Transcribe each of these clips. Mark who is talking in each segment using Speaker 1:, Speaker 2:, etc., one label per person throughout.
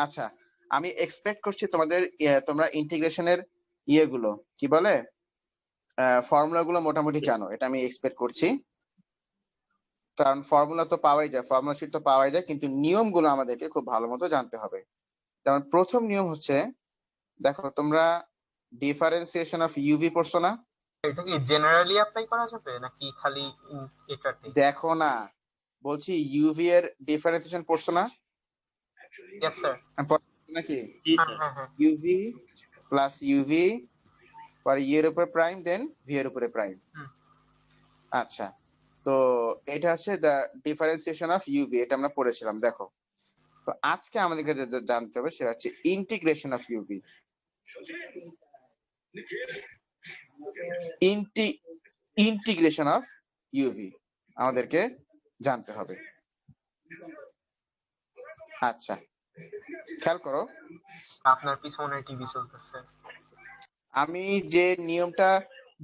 Speaker 1: আচ্ছা, আমি এক্সপেক্ট করছি তোমাদের তোমরা ইন্টিগ্রেশনের ইয়েগুলো কি বলে ফর্মুলা গুলো মোটামুটি জানো, এটা আমি এক্সপেক্ট করছি। কারণ ফর্মুলা তো পাওয়াই যায়, ফর্মুলা শিট তো পাওয়াই যায়, কিন্তু নিয়মগুলো আমাদেরকে খুব ভালো মতো জানতে হবে। যেমন প্রথম নিয়ম হচ্ছে, দেখো তোমরা ডিফারেন্সিয়েশন অফ ইউভি পড়ছো না?
Speaker 2: এটা কি জেনারেলি অ্যাপ্লাই করা যাবে নাকি খালি এটাতে?
Speaker 1: দেখো না, বলছি ইউভি এর ডিফারেন্সিয়েশন পড়ছো না?
Speaker 2: Yes sir.
Speaker 1: নাকি
Speaker 2: হ্যাঁ হ্যাঁ।
Speaker 1: ইউভি প্লাস ইউভি পর এর উপরে প্রাইম দেন ভি এর উপরে প্রাইম। আচ্ছা, তো এটা হচ্ছে দ্য ডিফারেন্সিয়েশন অফ ইউভি, এটা আমরা পড়েছিলাম। দেখো, তো আজকে আমাদেরকে যেটা জানতে হবে সেটা হচ্ছে integration of UV. Integration of UV আমাদেরকে জানতে হবে। আচ্ছা, খেয়াল করো,
Speaker 2: আপনার পিছনে টিভি চলতেছে।
Speaker 1: আমি যে নিয়মটা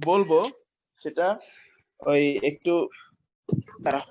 Speaker 1: বলবো সেটা ওই একটু দাঁড়া।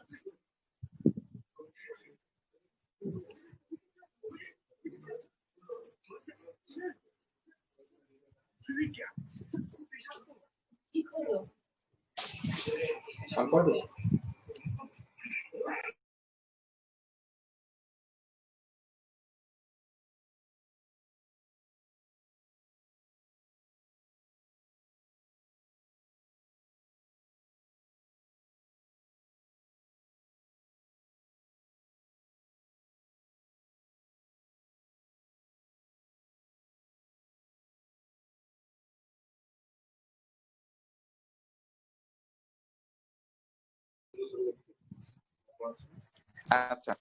Speaker 1: আচ্ছা,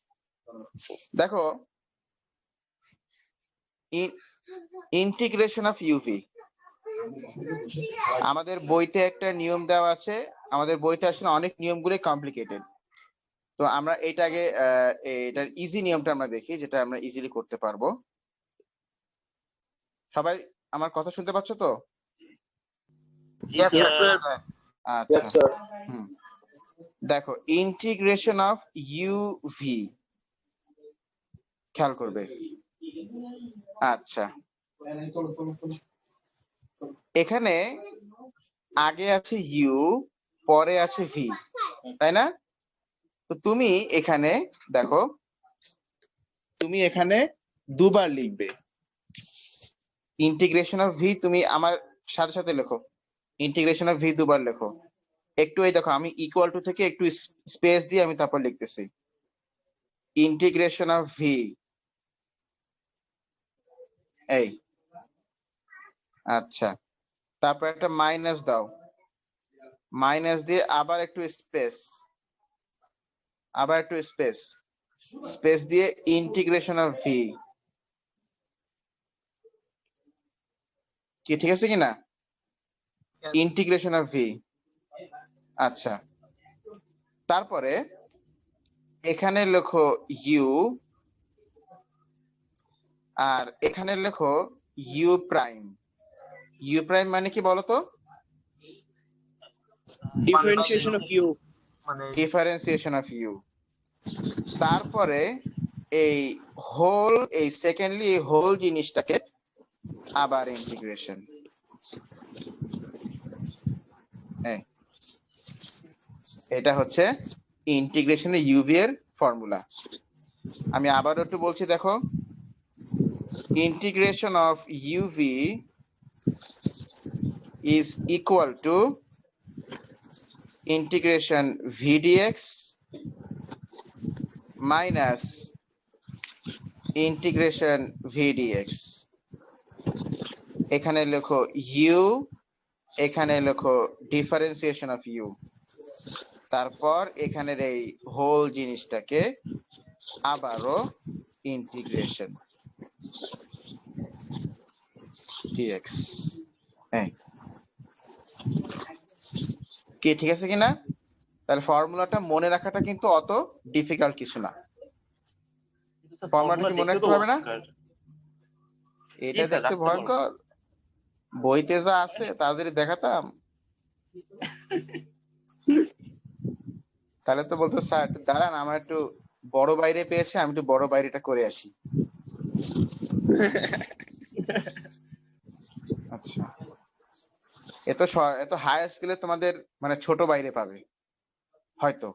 Speaker 1: দেখো ইন্টিগ্রেশন অফ ইউভি আমাদের বইতে একটা নিয়ম দেওয়া আছে। আমাদের বইতে আসলে অনেক নিয়মগুলো কমপ্লিকেটেড, তো আমরা এটাকে এটার ইজি নিয়মটা আমরা দেখি, যেটা আমরা ইজিলি করতে পারবো। সবাই আমার কথা শুনতে পাচ্ছ তো? আচ্ছা, দেখো ইন্টিগ্রেশন অফ ইউভি খেয়াল করবে। আচ্ছা, এখানে আগে আছে ইউ, পরে আছে ভি, তাই না? তো তুমি এখানে দেখো, তুমি এখানে দুবার লিখবে ইন্টিগ্রেশন অফ ভি। তুমি আমার সাথে সাথে লেখো, ইন্টিগ্রেশন অফ ভি দুবার লেখো। একটু এই দেখো, আমি ইকুয়াল টু থেকে একটু স্পেস দিয়ে আমি তারপর লিখতেছি ইন্টিগ্রেশন অফ ভি। এই আচ্ছা, তারপর একটা মাইনাস দাও, মাইনাস দিয়ে আবার একটু স্পেস, আবার একটু স্পেস, স্পেস দিয়ে ইন্টিগ্রেশন অফ ভি। কি ঠিক আছে কিনা? Integration of V. আচ্ছা, তারপরে এখানে লেখো ইউ, আর এখানে লেখো ইউ প্রাইম। ইউ প্রাইম মানে কি বলতো?
Speaker 3: Differentiation of u,
Speaker 1: differentiation of u. তারপরে এই হোল, এই সেকেন্ডলি এই হোল জিনিসটাকে আবার ইন্টিগ্রেশন। এটা হচ্ছে ইন্টিগ্রেশনে ইউভি এর ফর্মুলা। আমি আবার একটু বলছি, দেখো integration of uv is equal to integration vdx minus integration vdx। এখানে লেখো u, এখানে লেখো ডিফারেন্সিয়েশন অফ u, তারপর এখানের এই হোল জিনিসটাকে আবারও ইন্টিগ্রেশন dx। কি ঠিক আছে কিনা? তাহলে ফর্মুলাটা মনে রাখাটা কিন্তু অত ডিফিকাল্ট কিছু না। ফর্মুলাটা কি মনে রাখতে পারবে না? এটা দেখতে ভয়ঙ্কর, বইতে যা আছে তাদের দেখাতাম তাহলে তো বলতো স্যার দাঁড়ান আমার একটু বড় বাইরে পেয়েছে, আমি একটু বড় বাইরেটা করে আসি। আচ্ছা, এত হাই স্কেলে তোমাদের মানে ছোট বাইরে পাবে হয়তো।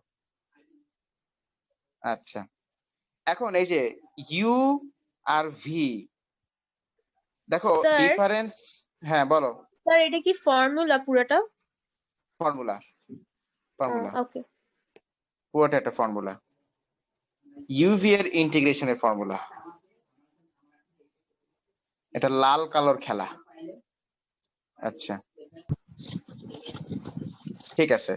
Speaker 1: আচ্ছা, এখন এই যে ইউ আর ভি, দেখো
Speaker 4: Sir?
Speaker 1: ডিফারেন্স। হ্যাঁ বলো।
Speaker 4: স্যার এটা কি ফর্মুলা পুরোটা?
Speaker 1: ফর্মুলা, ফর্মুলা,
Speaker 4: ওকে।
Speaker 1: পুরোটা একটা ফর্মুলা। ইউভি এর ইন্টিগ্রেশনের ফর্মুলা। এটা লাল কালোর খেলা। আচ্ছা, ঠিক আছে,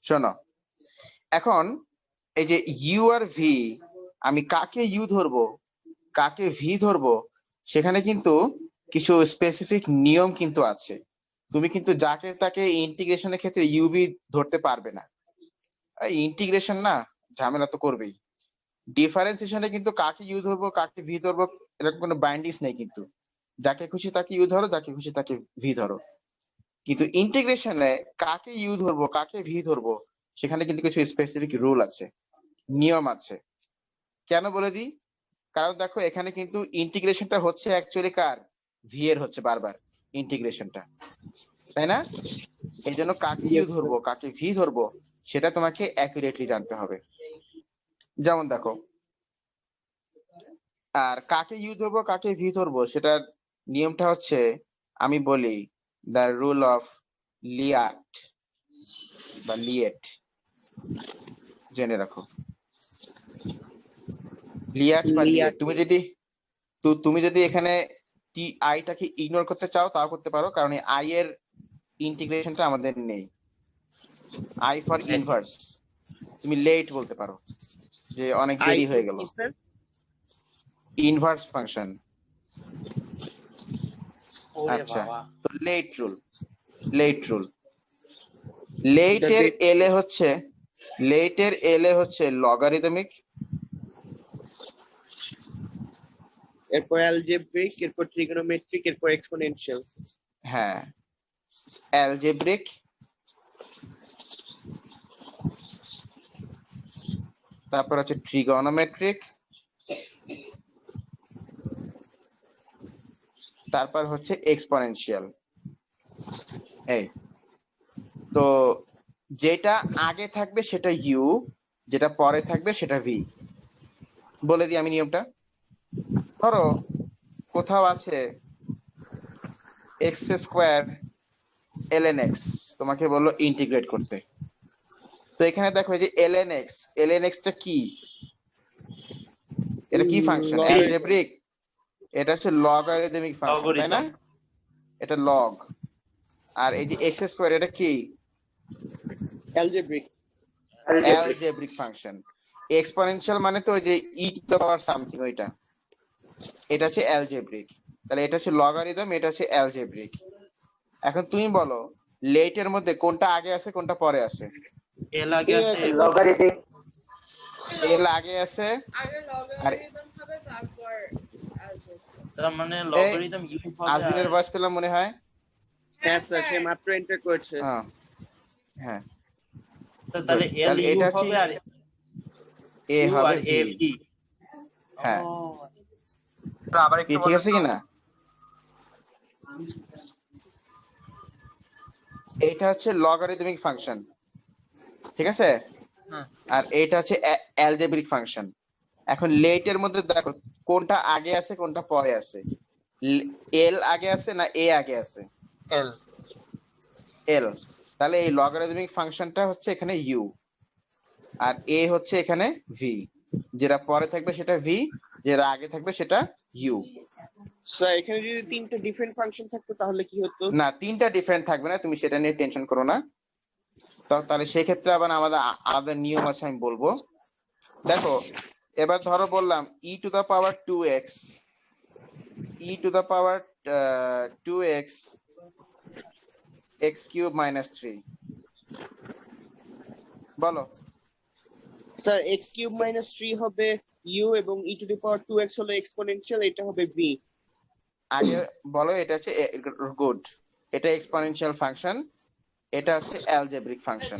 Speaker 1: শোনো। এখন এই যে ইউ আর ভি, আমি কাকে ইউ ধরবো কাকে ভি ধরবো, সেখানে কিন্তু কিছু স্পেসিফিক নিয়ম কিন্তু আছে। তুমি কিন্তু যাকে তাকে ইন্টিগ্রেশনের ক্ষেত্রে ইউভি ধরতে পারবে না। ইন্টিগ্রেশন না, ঝামেলা তো করবেই। ডিফারেন্সিয়েশনে কিন্তু কাকে ইউ ধরবো কাকে ভি ধরবো এরকম কোনো বাইন্ডিংস নেই কিন্তু। যাকে খুশি তাকে ইউ ধরো, যাকে খুশি তাকে ভি ধরো। কিন্তু ইন্টিগ্রেশনে কাকে ইউ ধরবো কাকে ভি ধরবো সেখানে কিন্তু কিছু স্পেসিফিক রুল আছে, নিয়ম আছে। কেন বলে দিই, কারণ দেখো এখানে কিন্তু ইন্টিগ্রেশনটা হচ্ছে অ্যাকচুয়ালি কার, ভি এর হচ্ছে বারবার ইন্টিগ্রেশনটা, তাই না? এই জন্য কাকে ইউ
Speaker 3: Yes, sir.
Speaker 1: ধরবো কাকে ভি ধরবো সেটা তোমাকে অ্যাকুরেটলি জানতে হবে। যেমন দেখো, আর কাকে ইউ ধরবো কাকে ভি ধরবো সেটার নিয়মটা হচ্ছে, আমি বলি দ্য রুল অফ লিয়াট বা লিয়েট, জেনে রাখো। লিয়াট বা লিয়েট, তুমি যদি এখানে টি আইটাকে ইগনোর করতে চাও তাও করতে পারো, কারণ এই আই এর ইন্টিগ্রেশনটা আমাদের নেই। আই ফর ইনভার্স, তুমি লেট বলতে পারো যে অনেক দেরি হয়ে গেল। Inverse function. আচ্ছা, তো লেট রুল, লেটের এলে হচ্ছে লগারিদমিক,
Speaker 3: এরপর অ্যালজেব্রিক, এরপর ট্রিগোনোমেট্রিক, এরপর এক্সপোনেনশিয়াল।
Speaker 1: হ্যাঁ অ্যালজেব্রিক, তারপর হচ্ছে ট্রিগোনোমেট্রিক, তারপর হচ্ছে এক্সপোনেনশিয়াল। এই তো যেটা আগে থাকবে সেটা ইউ, যেটা পরে থাকবে সেটা ভি। বলে দিই আমি নিয়মটা। ধরো কোথাও আছে এক্স স্কোয়ার ln x, তোমাকে বললো ইন্টিগ্রেট করতে। তো এখানে দেখো যে ln x টা কি, এটা কি ফাংশন? অ্যালজেব্রিক। এটা হচ্ছে লগারিদমিক ফাংশন, তাই না? এটা লগ। আর এই যে এক্স স্কোয়ার এটা কি? Algebraic function. এক্সপোনেনশিয়াল মানে তো ওই যে ই টু দ্য পাওয়ার সামথিং, ওইটা। এটা হচ্ছে অ্যালজেব্রিক। তাহলে এটা হচ্ছে লগারিদম, এটা হচ্ছে অ্যালজেব্রিক। এখন তুমি বলো লেটের মধ্যে কোনটা আগে আছে কোনটা পরে আছে?
Speaker 2: এল আগে আছে,
Speaker 5: লগারিদম।
Speaker 1: এল আগে আছে আর
Speaker 2: তার মানে লগারিদম ইউ হবে।
Speaker 1: আজিলের ভয়েস পেলাম মনে হয়।
Speaker 3: হ্যাঁ স্যার, সে মাত্র এন্টার করেছে।
Speaker 1: হ্যাঁ,
Speaker 2: তাহলে এল ইউ
Speaker 1: এটা হচ্ছে
Speaker 2: হবে আর
Speaker 1: এ
Speaker 2: ইউ
Speaker 1: হবে
Speaker 2: আর এ
Speaker 1: ভি।
Speaker 2: ভি।
Speaker 1: হ্যাঁ,
Speaker 2: আবার
Speaker 1: কি
Speaker 2: একটু
Speaker 1: ঠিক আছে কিনা? এটা হচ্ছে লগারিদমিক ফাংশন, ঠিক আছে? আর এটা হচ্ছে অ্যালজেব্রিক ফাংশন। এখন লেটের মধ্যে দেখো কোনটা আগে আছে কোনটা পরে আছে। এল আগে আছে না এ আগে আছে? এল। তাহলে এই লগারিদমিক ফাংশনটা হচ্ছে এখানে ইউ, আর এ হচ্ছে এখানে ভি। যেটা পরে থাকবে সেটা ভি, যেটা আগে থাকবে সেটা ইউ।
Speaker 3: স্যার এখানে যদি তিনটা ডিফারেন্ট ফাংশন থাকতো তাহলে কি হতো?
Speaker 1: না, তিনটা ডিফারেন্ট থাকবে না, তুমি সেটা নিয়ে টেনশন করো না। তাহলে সেক্ষেত্রে আবার আমাদের আলাদা নিয়ম আছে, আমি বলবো। দেখো এবার ধরো বললাম e to the power 2x, e to the power 2x x cube minus 3, বলো।
Speaker 3: স্যার x কিউব মাইনাস 3 হবে u এবং e two the power 2x হলো এক্সপোনেনশিয়াল, এটা হবে v।
Speaker 1: আগে বলো, এটা হচ্ছে গুড, এটা এক্সপোনেনশিয়াল ফাংশন, এটা হচ্ছে অ্যালজেব্রিক ফাংশন।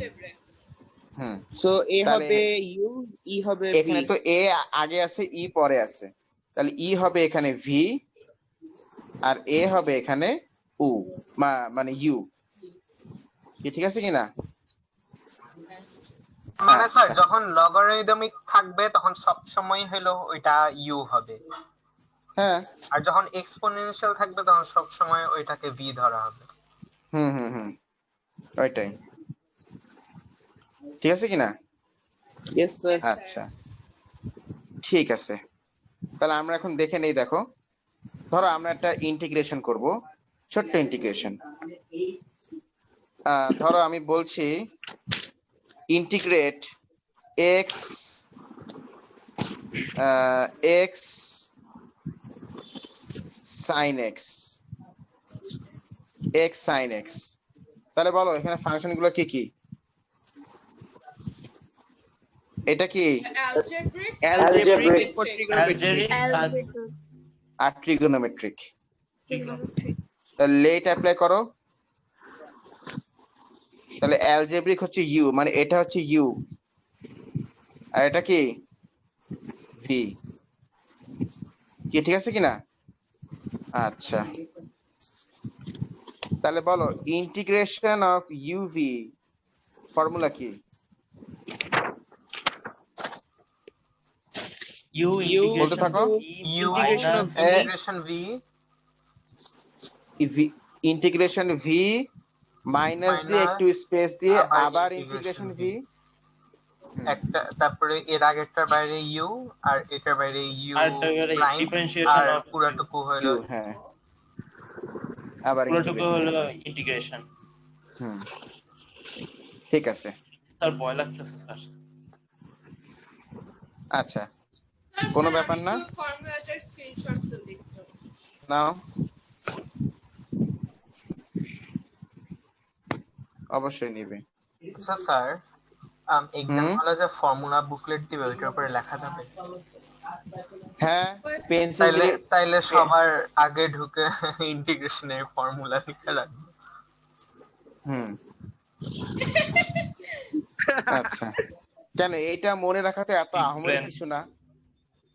Speaker 1: হুম
Speaker 3: সো এ
Speaker 1: তাহলে
Speaker 3: হবে ইউ, ই হবে ভি।
Speaker 1: এখানে তো এ আগে আছে, ই পরে আছে, তাহলে ই হবে এখানে ভি, আর এ হবে এখানে উ, মানে ইউ। ঠিক আছে কিনা?
Speaker 2: মানে স্যার
Speaker 1: আচ্ছা,
Speaker 2: যখন লগারিদমিক থাকবে তখন সব সময় হলো ওইটা ইউ হবে,
Speaker 1: হ্যাঁ,
Speaker 2: আর যখন এক্সপোনেনশিয়াল থাকবে তখন সব সময় ওইটাকে ভি ধরা হবে।
Speaker 1: হুম হুম হুম, ওইটাই। ঠিক আছে কিনা?
Speaker 3: Yes sir.
Speaker 1: আচ্ছা, ঠিক আছে। তাহলে আমরা এখন দেখে নেই, দেখো ধরো আমরা একটা ইন্টিগ্রেশন করব, ছোট্ট ইন্টিগ্রেশন। ধরো আমি বলছি integrate x x sine x, x sine x. তাহলে বলো এখানে ফাংশন গুলো কি কি? এটা কি?
Speaker 5: Algebraic,
Speaker 3: algebraic for
Speaker 5: trigonometric.
Speaker 3: Trigonometry.
Speaker 1: আর ট্রিগোনোমেট্রিক।
Speaker 4: Trigonometry.
Speaker 1: তাহলে এটা অ্যাপ্লাই করো। তাহলে অ্যালজেব্রিক হচ্ছে ইউ, মানে এটা হচ্ছে ইউ, আর এটা কি ভি। কি ঠিক আছে কিনা? আচ্ছা, তাহলে বলো ইন্টিগ্রেশন অফ ইউভি ফর্মুলা কি?
Speaker 6: ইউ
Speaker 3: ইউ
Speaker 1: বলতে থাকো।
Speaker 2: You
Speaker 3: integration of
Speaker 2: integration V
Speaker 1: integration V minus দিয়ে একটু স্পেস দিয়ে আবার ইন্টিগ্রেশন ভি।
Speaker 2: একটা, তারপরে এর আগেরটার বাইরে ইউ, আর এটার বাইরে ইউ
Speaker 6: আর
Speaker 2: প্রাইম,
Speaker 6: ডিফারেন্সিয়েশন
Speaker 2: আর
Speaker 6: অফ
Speaker 2: পুরাটুকু হলো
Speaker 1: ইউ, হ্যাঁ, আবার
Speaker 6: পুরোটুকু
Speaker 1: ইন্টিগ্রেশন।
Speaker 6: হলো ইন্টিগ্রেশন।
Speaker 1: হুম, ঠিক আছে।
Speaker 6: স্যার ভয় লাগতেছে স্যার।
Speaker 1: আচ্ছা,
Speaker 5: Sir,
Speaker 1: কোনো
Speaker 5: sir,
Speaker 1: ব্যাপার
Speaker 5: আমি
Speaker 1: না,
Speaker 5: একটু ফর্মুলাটার স্ক্রিনশট তুলি একটু।
Speaker 1: নাও অবশ্যই নিবে।
Speaker 2: আচ্ছা স্যার, এক্সাম হলে যে ফর্মুলা বুকলেট দিবে ওইটার উপরে লেখা যাবে?
Speaker 1: হ্যাঁ, পেন্সিল
Speaker 2: তাইলে
Speaker 1: দিয়ে।
Speaker 2: তাইলে সবার আগে ঢুকে ইন্টিগ্রেশনের ফর্মুলা লিখে রাখবে।
Speaker 1: হুম, আচ্ছা, কেন এটা মনে রাখা তো এত আহামরি কিছু না।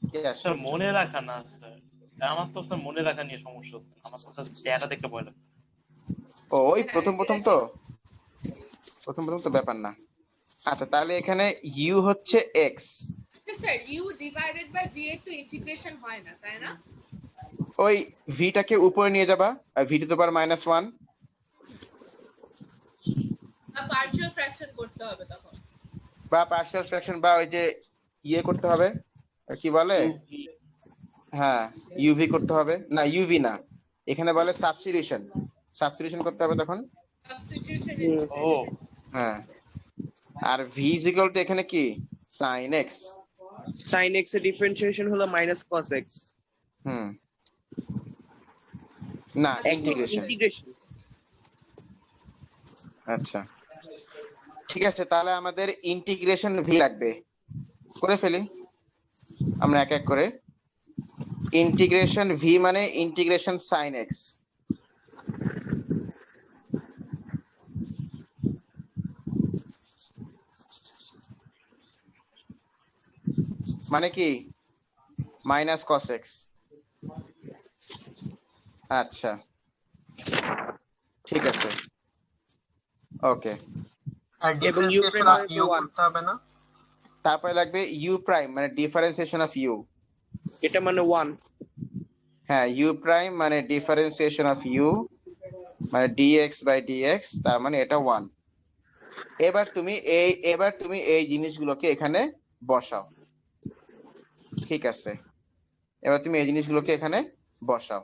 Speaker 1: কে আসে?
Speaker 6: স্যার মনে রাখা না স্যার, আমার তো স্যার মনে রাখা নিয়ে সমস্যা হচ্ছে না। আমার তো স্যার ডেটা দেখতে ভয় লাগছে।
Speaker 1: ওই প্রথম প্রথম তো, প্রথম প্রথম তো ব্যাপার না। আচ্ছা, তাহলে এখানে ইউ হচ্ছে x,
Speaker 5: sir u divided by v এর তো ইন্টিগ্রেশন হয় না, তাই না?
Speaker 1: ওই ভিটাকে উপরে নিয়ে যাবা, আর v to the power -1,
Speaker 5: partial fraction করতে হবে তখন।
Speaker 1: বা পার্শিয়াল ফ্র্যাকশন, বা ওই যে ইয়ে করতে হবে, কি বলে, হ্যাঁ ইউভি করতে হবে, না ইউভি না, এখানে বলে সাবস্টিটিউশন, সাবস্টিটিউশন করতে হবে তখন।
Speaker 5: সাবস্টিটিউশন
Speaker 6: ও
Speaker 5: ইন্টিগ্রেশন।
Speaker 1: হ্যাঁ, আর ভি ইজ ইকুয়াল টু এখানে কি সাইন এক্স।
Speaker 3: সাইন এক্স এর ডিফারেন্সিয়েশন হলো মাইনাস কস এক্স।
Speaker 1: হুম, না ইন্টিগ্রেশন।
Speaker 3: ইন্টিগ্রেশন।
Speaker 1: আচ্ছা, ঠিক আছে, তাহলে আমাদের ইন্টিগ্রেশন ভি লাগবে, করে ফেলি আমরা এক এক করে। ইন্টিগ্রেশন ভি মানে ইন্টিগ্রেশন সাইন এক্স, মানে কি মাইনাস কস এক্স। আচ্ছা, ঠিক আছে, ওকে।
Speaker 2: আর
Speaker 3: এবং u
Speaker 2: ডিফারেন্সিয়েশন
Speaker 3: প্রাইম
Speaker 2: অফ
Speaker 3: হবে
Speaker 2: ইউ
Speaker 3: 1।
Speaker 2: করতে হবে না?
Speaker 1: তারপরে লাগবে ইউ প্রাইম মানে ডিফারেন্সিয়েশন অফ ইউ।
Speaker 3: এটা মানে 1।
Speaker 1: হ্যাঁ, ইউ প্রাইম মানে ডিফারেন্সিয়েশন অফ ইউ মানে ডিএক্স বাই ডিএক্স, তার মানে এটা 1। এবার তুমি এই জিনিসগুলোকে এখানে বসাও। ঠিক আছে, এবার তুমি এই জিনিসগুলোকে এখানে বসাও।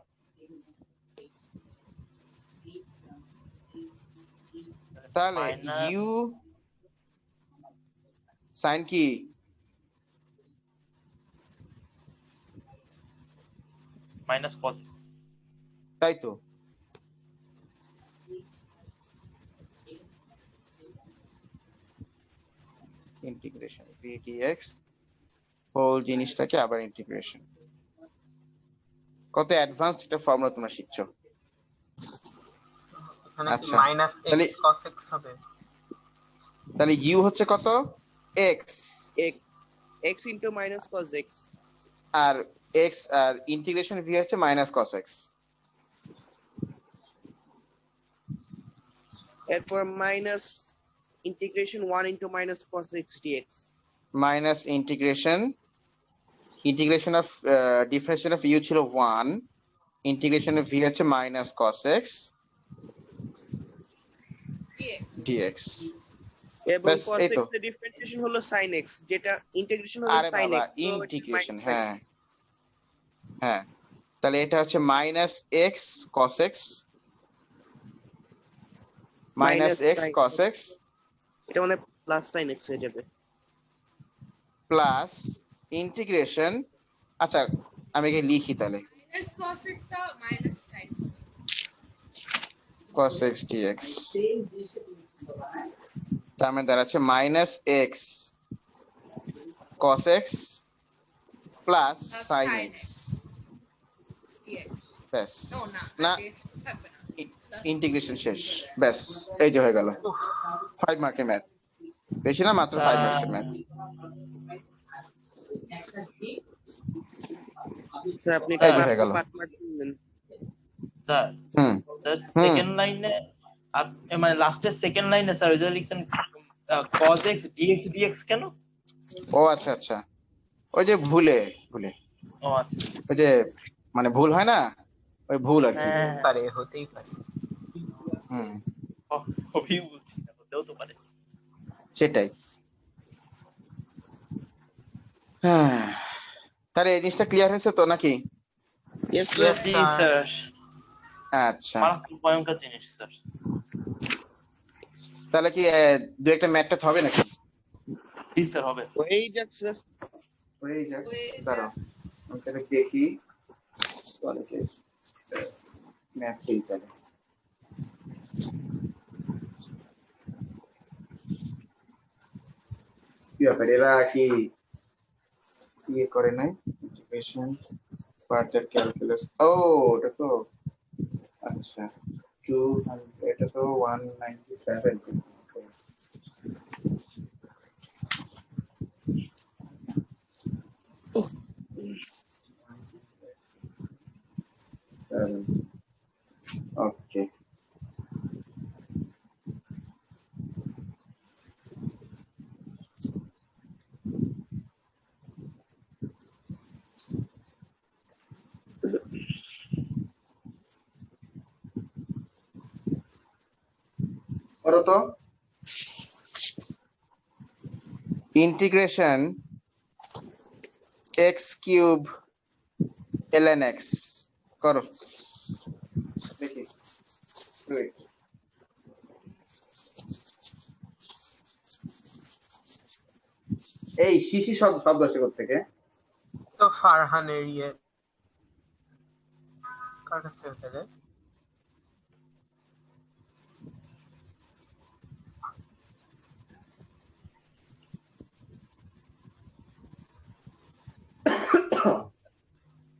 Speaker 1: তাহলে ইউ সাইন কি
Speaker 6: মাইনাস কস,
Speaker 1: তাই তো, ইন্টিগ্রেশন ভি ডিএক্স হোল জিনিসটাকে আবার ইন্টিগ্রেশন। কত অ্যাডভান্সড একটা ফর্মুলা তোমরা শিখছো।
Speaker 2: এখানে কি
Speaker 1: আচ্ছা,
Speaker 2: মাইনাস
Speaker 1: তাহলে
Speaker 2: এক্স কস এক্স হবে?
Speaker 1: তাহলে ইউ হচ্ছে কত, x,
Speaker 3: x into minus cos x
Speaker 1: আর এক্স আর ইন্টিগ্রেশন ভি হচ্ছে মাইনাস কস এক্স।
Speaker 3: এরপর minus integration 1 into minus cos x dx
Speaker 1: minus integration of differentiation of u ছিল 1, ইন্টিগ্রেশন অফ ভি হচ্ছে minus cos x
Speaker 5: dx
Speaker 1: dx.
Speaker 3: এবং
Speaker 1: ব্যাস,
Speaker 3: cos
Speaker 1: এই তো।
Speaker 3: x এর ডিফারেন্সিয়েশন হলো sin x, যেটা ইন্টিগ্রেশন হলো
Speaker 1: আরে
Speaker 3: sin
Speaker 1: বাবা,
Speaker 3: x, তো এটা
Speaker 1: ইন্টিগ্রেশন,
Speaker 3: minus sin
Speaker 1: হ্যাঁ হ্যাঁ, তাহলে এটা হচ্ছে minus x cos x minus
Speaker 3: Minus
Speaker 1: x
Speaker 3: sin
Speaker 1: cos
Speaker 3: x।
Speaker 1: X
Speaker 3: এটা মানে প্লাস sin x হয়ে যাবে।
Speaker 1: প্লাস ইন্টিগ্রেশন, আচ্ছা আমি একে লিখি তাহলে,
Speaker 5: minus cos টা minus sin
Speaker 1: cos x dx, তার মানে দাঁড়াচ্ছে minus x cos x plus
Speaker 5: plus
Speaker 1: sin
Speaker 5: sin
Speaker 1: x।
Speaker 5: x dx
Speaker 1: ব্যাস,
Speaker 5: নো না
Speaker 1: না
Speaker 5: dx তো থাকবে না Plus
Speaker 1: ইন্টিগ্রেশন শেষ, ব্যাস এই যে হয়ে গেল 5 মার্কের ম্যাথ, বেশি না, মাত্র 5 মার্কের ম্যাথ।
Speaker 3: স্যার আপনি
Speaker 1: এই যে হয়ে গেল।
Speaker 3: পার্ট মার্ক দিলেন।
Speaker 6: স্যার
Speaker 1: হুম
Speaker 6: সেকেন্ড লাইনে মানে লাস্টের সেকেন্ড লাইনে স্যার ওই যে লিখছেন cos x dx dx কেন?
Speaker 1: ও আচ্ছা আচ্ছা, ওই যে ভুলে
Speaker 6: ও আচ্ছা,
Speaker 1: ওই যে মানে ভুল হয় না, ওই ভুল আর কি।
Speaker 6: হ্যাঁ
Speaker 2: পারে, হতেই পারে।
Speaker 1: হুম,
Speaker 6: খুবই বুঝছি না, হতেও তো পারে।
Speaker 1: সেটাই। হ্যাঁ, তাহলে এই জিনিসটা ক্লিয়ার হয়েছে তো নাকি?
Speaker 3: Yes
Speaker 6: জি
Speaker 3: sir।
Speaker 6: স্যার,
Speaker 1: আচ্ছা,
Speaker 6: মারাত্মক ভয়ঙ্কর জিনিস স্যার।
Speaker 1: তাহলে কি দু একটা ম্যাথ হবে নাকি?
Speaker 6: জি স্যার হবে।
Speaker 3: হয়েই যাক স্যার।
Speaker 1: হয়ে যাক,
Speaker 5: হয়ে
Speaker 1: দাঁড়াও
Speaker 5: যাক।
Speaker 1: আমি তাহলে দেখি অনেকে ম্যাথ দিই তাহলে। কি ব্যাপার, এরা কি ইয়ে করে নাই ইন্টিগ্রেশন ফার্দার ক্যালকুলাস? ও এটা তো আচ্ছা 200, এটা তো 197। ওকে, করো তো integration x cube ln x করো দেখি। Do it. এই শিশি শব্দ আসে থেকে
Speaker 2: তো ফারহানের ইয়ে কার কাছে গেলে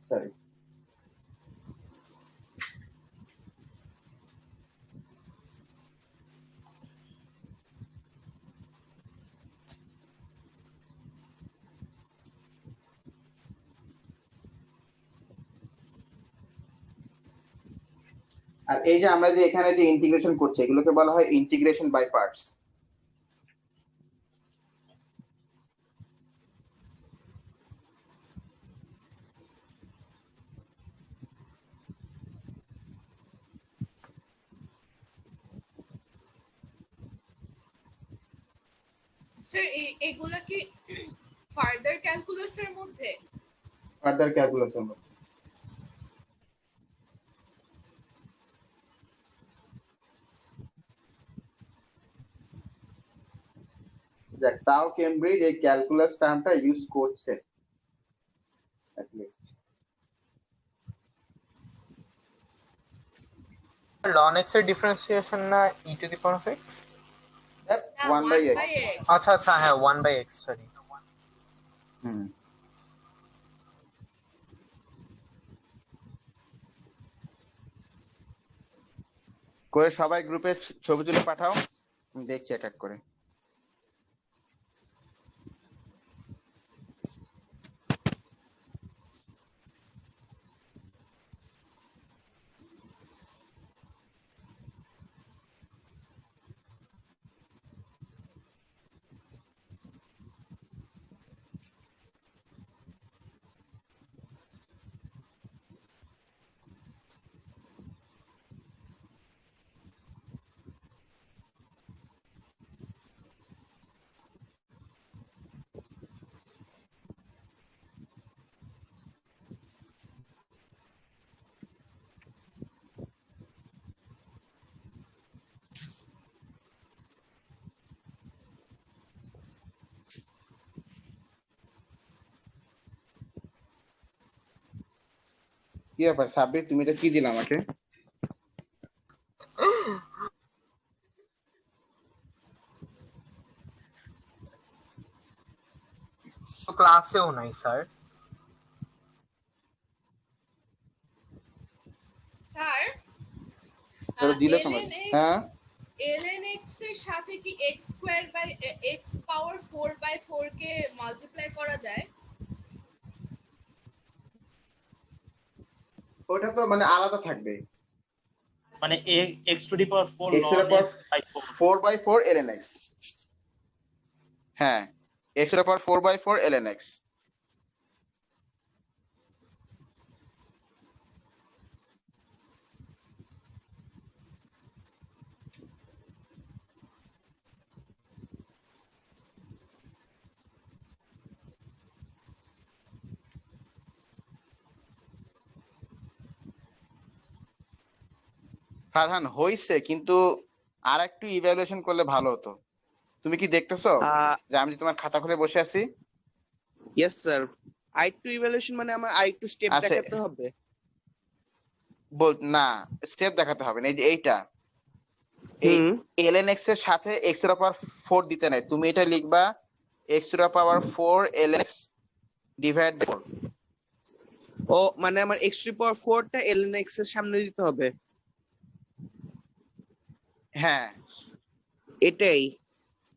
Speaker 1: সরি আর এই যে আমরা যে এখানে যে ইন্টিগ্রেশন করছি এগুলোকে বলা হয় ইন্টিগ্রেশন বাই পার্টস।
Speaker 5: স্যার এগুলা কি ফার্দার ক্যালকুলাসের মধ্যে?
Speaker 1: ফার্দার ক্যালকুলেশন দেখ, তাও কেমব্রিজ এই ক্যালকুলাস টার্মটা ইউজ করছে at least।
Speaker 2: ln x এর ডিফারেন্সিয়েশন না e two the power of x?
Speaker 5: না,
Speaker 1: 1/x।
Speaker 5: x।
Speaker 2: আচ্ছা আচ্ছা, হ্যাঁ 1/x, সরি।
Speaker 1: হুম, করে সবাই গ্রুপে ছবি তুলে পাঠাও, আমি দেখছি এক এক করে। কি ব্যাপার সাব্বির, তুমি এটা কি দিলা আমাকে?
Speaker 2: তো ক্লাসেও নাই স্যার।
Speaker 5: স্যার
Speaker 1: তাহলে দিলে তোমাকে? হ্যাঁ
Speaker 5: ln x এর সাথে কি x square by x power 4/4 কে মাল্টিপ্লাই করা যায়?
Speaker 1: ওটা তো মানে আলাদা থাকবে।
Speaker 6: মানে x to the power 4
Speaker 1: x to the
Speaker 6: ln
Speaker 1: power
Speaker 6: x by 4
Speaker 1: 4/4 ln x। হ্যাঁ, x to the power 4/4 ln x। Farhan হইছে, কিন্তু আর একটু ইভ্যালুয়েশন করলে ভালো হতো। তুমি কি দেখতেছো যে আমি যে তোমার খাতা খুলে বসে আছি?
Speaker 3: ইয়েস স্যার, আরেকটু ইভ্যালুয়েশন মানে আমার আরেকটু স্টেপ
Speaker 1: আচ্ছা।
Speaker 3: দেখাতে হবে?
Speaker 1: না, স্টেপ দেখাতে হবে না। এই যে এইটা, এই
Speaker 3: হুম।
Speaker 1: ln x এর সাথে x এর পাওয়ার 4 দিতে নাই, তুমি এটা লিখবা x এর পাওয়ার 4 ln x ডিভাইড 4।
Speaker 3: ও মানে আমার x টু পাওয়ার 4 টা ln x এর সামনে দিতে হবে,
Speaker 1: হ্যাঁ,
Speaker 3: এটাই।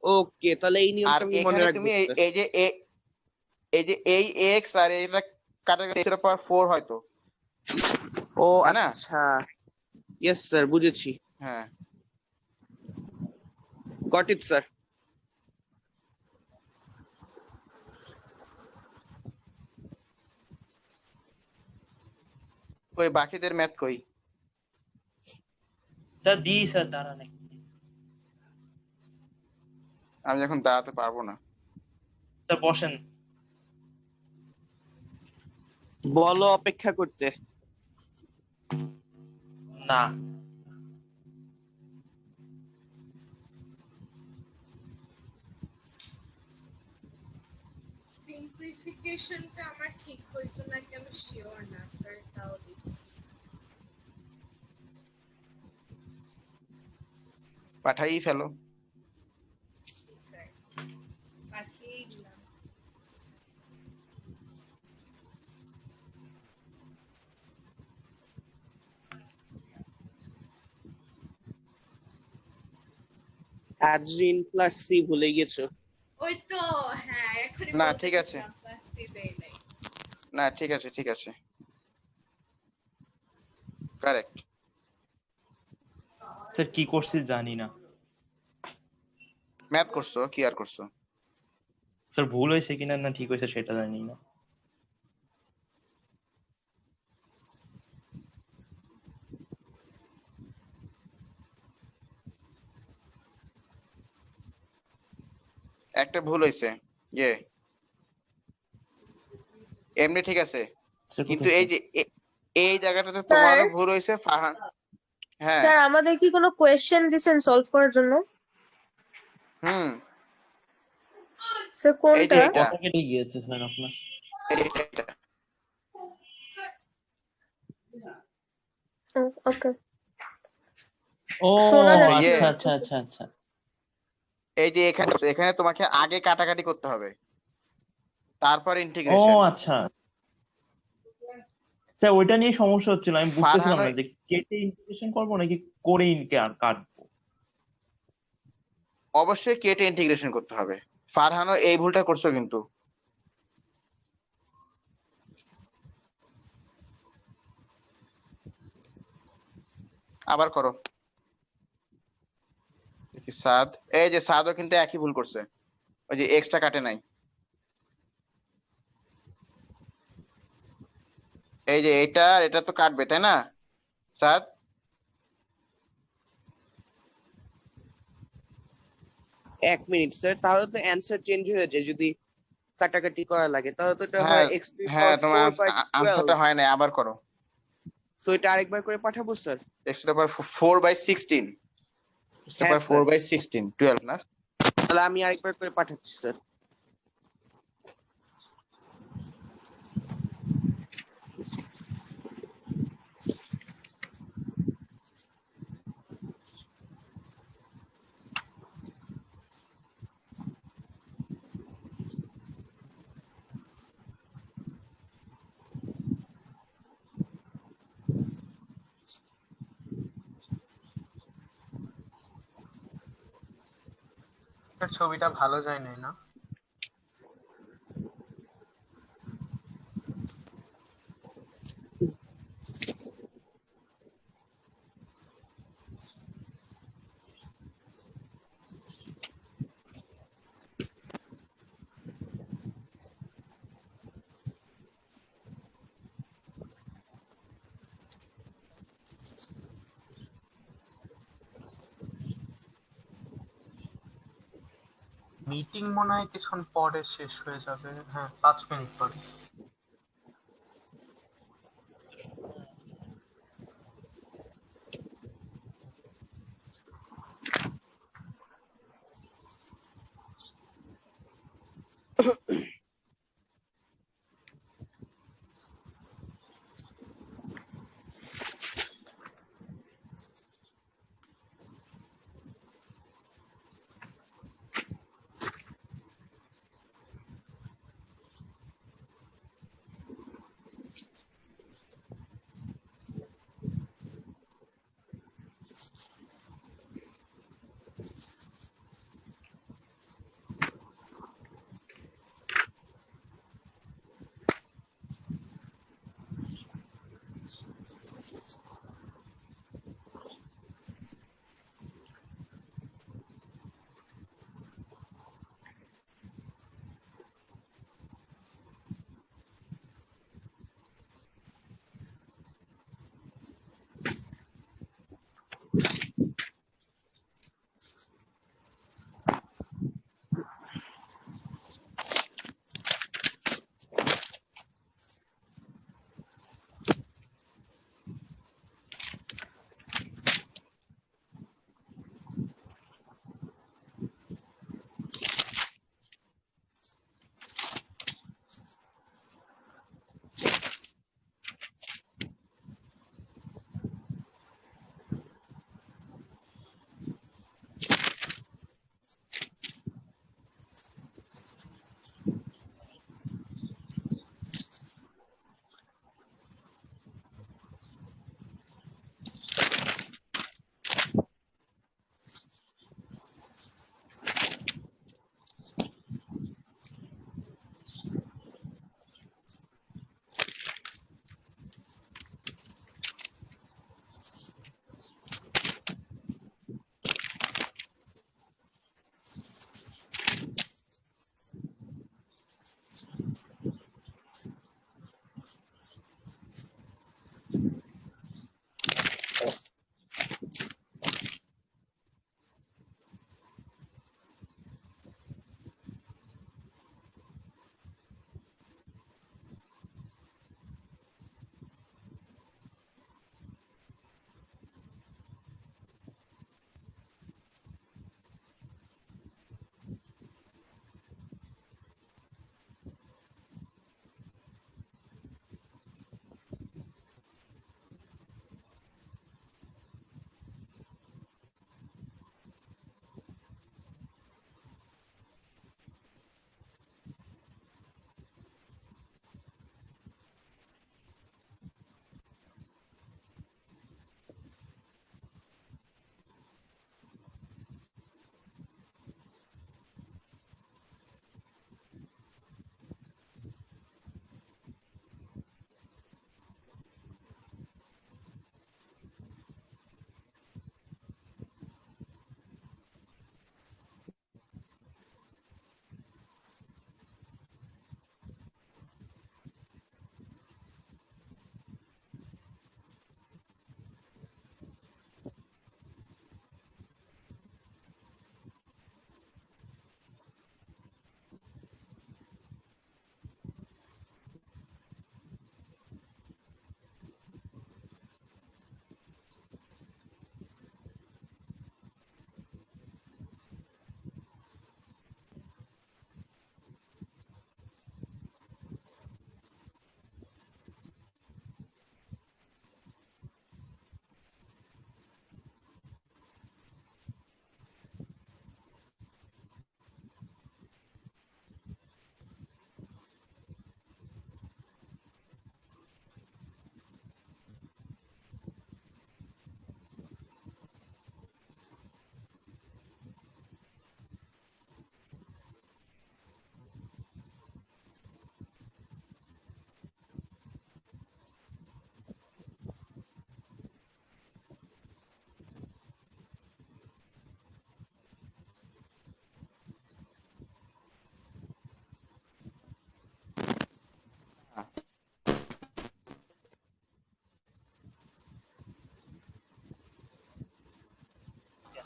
Speaker 3: ওকে, তাহলে এই
Speaker 1: আর
Speaker 3: নিয়মটা আমি মনে
Speaker 1: এখানে
Speaker 3: রাখবো
Speaker 1: তুমি
Speaker 3: স্যার।
Speaker 1: এই যে এই x আর এটা কাটা x এর পাওয়ার 4 হয়তো,
Speaker 3: ও
Speaker 1: তাই না?
Speaker 3: আচ্ছা, ইয়েস স্যার, বুঝেছি।
Speaker 1: হ্যাঁ,
Speaker 3: গট ইট স্যার।
Speaker 1: ওই বাকিদের ম্যাথ কই?
Speaker 6: স্যার দি স্যার দাঁড়া নাই
Speaker 1: আমি এখন দাঁড়াতে পারবো না।
Speaker 6: স্যার বসেন।
Speaker 3: বলো অপেক্ষা করতে।
Speaker 6: না
Speaker 5: সিম্পলিফিকেশনটা আমার ঠিক হয়েছে নাকি আমি শিওর না স্যার, তাও দিচ্ছি।
Speaker 1: পাঠাই ফেলো।
Speaker 5: স্যার পাঠিয়ে দিলাম।
Speaker 3: আজরিন প্লাস সি ভুলে গেছো?
Speaker 5: ওই তো, হ্যাঁ এখনই
Speaker 1: না,
Speaker 5: বলতে
Speaker 1: ঠিক আছে।
Speaker 5: গেছিলাম, plus three দেই নাই।
Speaker 1: না, ঠিক আছে, ঠিক আছে, কারেক্ট।
Speaker 6: স্যার কি করছি জানি না
Speaker 1: ম্যাথ করছো কি আর করছো?
Speaker 6: স্যার, ভুল হয়েছে কিনা না ঠিক হয়েছে সেটা জানি না।
Speaker 1: একটা ভুল হয়েছে, ইয়ে এমনি ঠিক আছে,
Speaker 6: স্যার,
Speaker 1: কিন্তু
Speaker 6: কোথায়
Speaker 1: এই যে এই জায়গাটাতে তোমারও ভুল হয়েছে ফারহান। হ্যাঁ,
Speaker 4: স্যার আমাদের কি কোনো কোয়েশ্চেন দিছেন সলভ করার জন্য?
Speaker 1: হুম,
Speaker 4: স্যার
Speaker 1: এই যে
Speaker 4: কোনটা?
Speaker 1: এটা,
Speaker 6: কথা কেটে গিয়েছে স্যার আপনার।
Speaker 1: এটা।
Speaker 4: ওকে,
Speaker 6: ও
Speaker 4: শোনা যাচ্ছে।
Speaker 1: ইয়ে,
Speaker 6: আচ্ছা আচ্ছা আচ্ছা আচ্ছা
Speaker 1: এই যে এখানে এখানে তোমাকে আগে কাটাকাটি করতে হবে, তারপর
Speaker 6: ও
Speaker 1: ইন্টিগ্রেশন।
Speaker 6: আচ্ছা স্যার, ওইটা নিয়ে সমস্যা হচ্ছিল, আমি বুঝতেছিলাম না যে কেটে ইন্টিগ্রেশন করবো নাকি করে কাটবো।
Speaker 1: অবশ্যই কেটে ইন্টিগ্রেশন করতে হবে। ফারহানও এই ভুলটা করছো কিন্তু। আবার করো। দেখি সাদ, এই যে সাদও কিন্তু একই ভুল করছে, ওই যে এক্সট্রা কাটে নাই। এই যে এটা তো কাটবে তাই না সাদ?
Speaker 3: এক মিনিট স্যার, তাহলে তো অ্যান্সার চেঞ্জ হয়ে যায় যদি কাটাকাটি করা লাগে, তাহলে তো এটা
Speaker 1: হ্যাঁ,
Speaker 3: হয় x টু
Speaker 1: হ্যাঁ,
Speaker 3: পাওয়ার
Speaker 1: তোমার
Speaker 3: 4/12।
Speaker 1: আনসারটা হয় নাই, আবার করো।
Speaker 3: সো এটা আরেকবার করে পাঠাবো sir?
Speaker 1: x to the power 4/16, x to the
Speaker 3: হ্যাঁ,
Speaker 1: power
Speaker 3: স্যার।
Speaker 1: 4/16 12 না?
Speaker 3: তাহলে আমি আরেকবার করে পাঠাচ্ছি স্যার।
Speaker 2: এর ছবিটা ভালো যায় নাই না? মিটিং মনে হয় কিছুক্ষণ পরে শেষ হয়ে যাবে, হ্যাঁ 5 মিনিট পরে।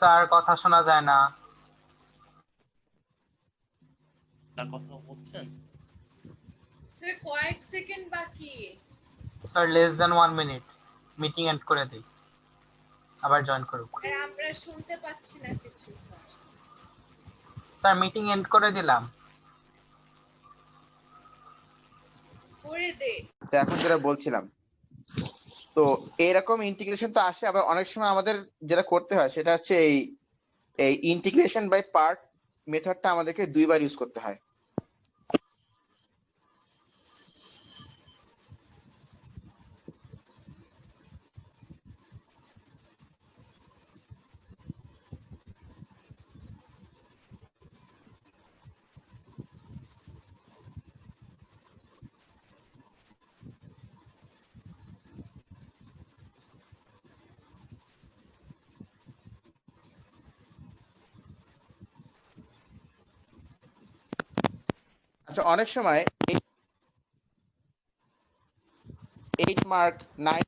Speaker 2: স্যার কথা শোনা যায় না।
Speaker 6: তার কথা বলছেন?
Speaker 5: স্যার কয়েক সেকেন্ড বাকি।
Speaker 2: Sir less than 1 minute, meeting end করে দিই, আবার জয়েন করুক।
Speaker 5: আর আমরা শুনতে পাচ্ছি না কিছু স্যার।
Speaker 2: স্যার মিটিং এন্ড করে দিলাম।
Speaker 5: করে দে।
Speaker 1: তো এখন যেটা বলছিলাম, তো এরকম ইন্টিগ্রেশন তো আসে, আবার অনেক সময় আমাদের যেটা করতে হয় সেটা হচ্ছে এই ইন্টিগ্রেশন বাই পার্ট মেথডটা আমাদেরকে দুইবার ইউজ করতে হয়। আচ্ছা, অনেক সময় 8 মার্ক 9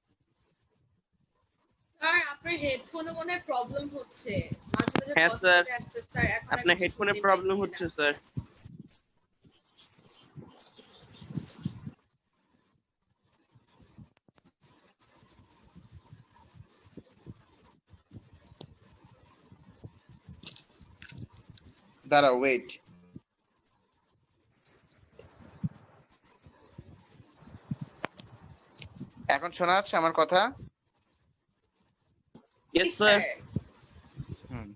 Speaker 5: স্যার আপনার হেডফোনে মনে হয় প্রবলেম হচ্ছে, মাঝে মাঝে
Speaker 3: হ্যাঁ,
Speaker 5: কথা
Speaker 3: স্যার।
Speaker 5: চলে আসছে স্যার। এখন আর
Speaker 3: আপনার
Speaker 5: কিছু
Speaker 3: হেডফোনে
Speaker 5: শুনতে
Speaker 3: প্রবলেম
Speaker 5: পাচ্ছি
Speaker 3: হচ্ছে
Speaker 5: না।
Speaker 3: স্যার।
Speaker 1: দাঁড়াও, ওয়েট। এখন শোনা যাচ্ছে আমার কথা?
Speaker 3: ইয়েস
Speaker 5: জি,
Speaker 3: স্যার।
Speaker 1: হুম।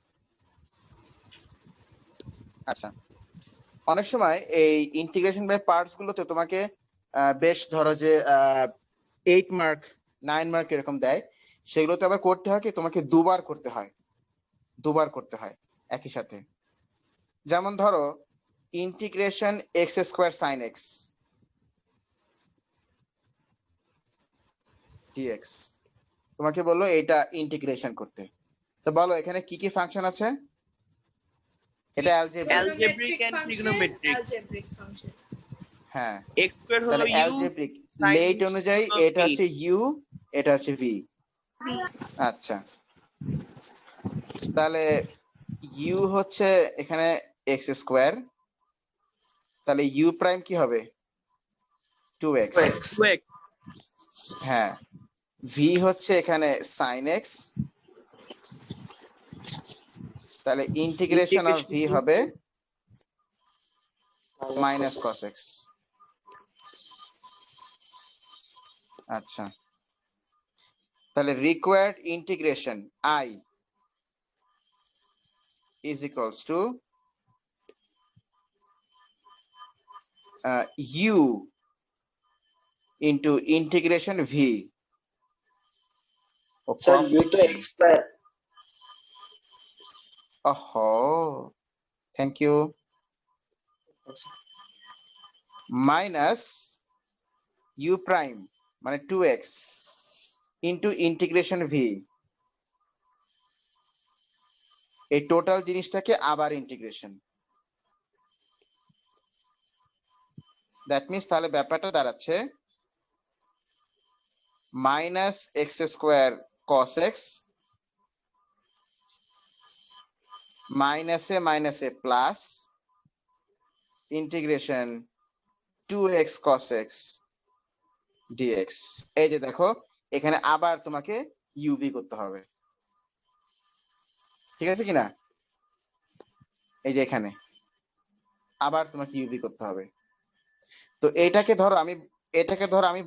Speaker 1: আচ্ছা, অনেক সময় এই ইন্টিগ্রেশন বাই পার্টস গুলোতে তোমাকে বেশ ধরো যে 8 মার্ক 9 মার্ক এরকম দেয়, সেগুলোতে আবার করতে হয় কি, তোমাকে দুবার করতে হয় একই সাথে। যেমন ধরো integration x square sine x dx, তোমাকে বললো এটা ইন্টিগ্রেশন করতে। তো বলো এখানে কি কি ফাংশন আছে? এটা algebraic.
Speaker 3: Algebraic and trigonometric.
Speaker 5: Algebraic function.
Speaker 1: হ্যাঁ,
Speaker 3: x স্কয়ার হলো
Speaker 1: তাহলে
Speaker 3: u,
Speaker 1: অ্যালজেব্রিক
Speaker 3: sin
Speaker 1: লেট অনুযায়ী
Speaker 3: হলো
Speaker 1: এটা
Speaker 3: v।
Speaker 1: হচ্ছে ইউ, এটা হচ্ছে ভি। আচ্ছা, তাহলে ইউ হচ্ছে এখানে এক্স স্কোয়ার, তাহলে ইউ প্রাইম কি হবে? 2x।
Speaker 3: 2x।
Speaker 1: হ্যাঁ, ভি হচ্ছে এখানে সাইন এক্স, তাহলে ইন্টিগ্রেশন অফ ভি হবে মাইনাস কস এক্স। আচ্ছা, তাহলে required integration I is equals to u into integration v.
Speaker 7: Sir u তো x square.
Speaker 1: Oh, thank you. Minus u prime মানে 2x into integration v, এই total জিনিসটাকে আবার integration. That means তাহলে ব্যাপারটা দাঁড়াচ্ছে minus x square cos x মাইনাসে plus integration 2x cos x dx। এই যে দেখো, এখানে আবার তোমাকে ইউভি করতে হবে, ঠিক আছে কিনা? এই যে এখানে আবার তোমাকে ইউভি করতে হবে। তো এটাকে ধরো আমি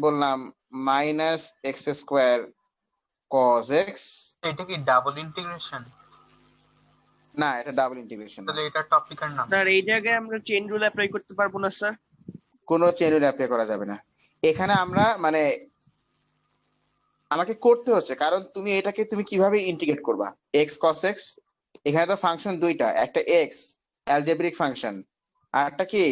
Speaker 1: বললাম minus x square cos x.
Speaker 2: এটা কি ডাবল ইন্টিগ্রেশন?
Speaker 1: না, এটা ডাবল ইন্টিগ্রেশন না।
Speaker 2: তাহলে এটা টপিকের নাম।
Speaker 3: স্যার এই জায়গায় আমরা চেইন রুল অ্যাপ্লাই করতে পারবো না স্যার?
Speaker 1: কোনো চেইন রুল অ্যাপ্লাই করা যাবে না এখানে। আমরা মানে আমাকে করতে হচ্ছে, কারণ তুমি কিভাবে ইন্টিগ্রেট করবা? এক্স কস এক্স, এখানে তো ফাংশন দুইটা, একটা এক্স অ্যালজেব্রিক ফাংশন আর একটা কি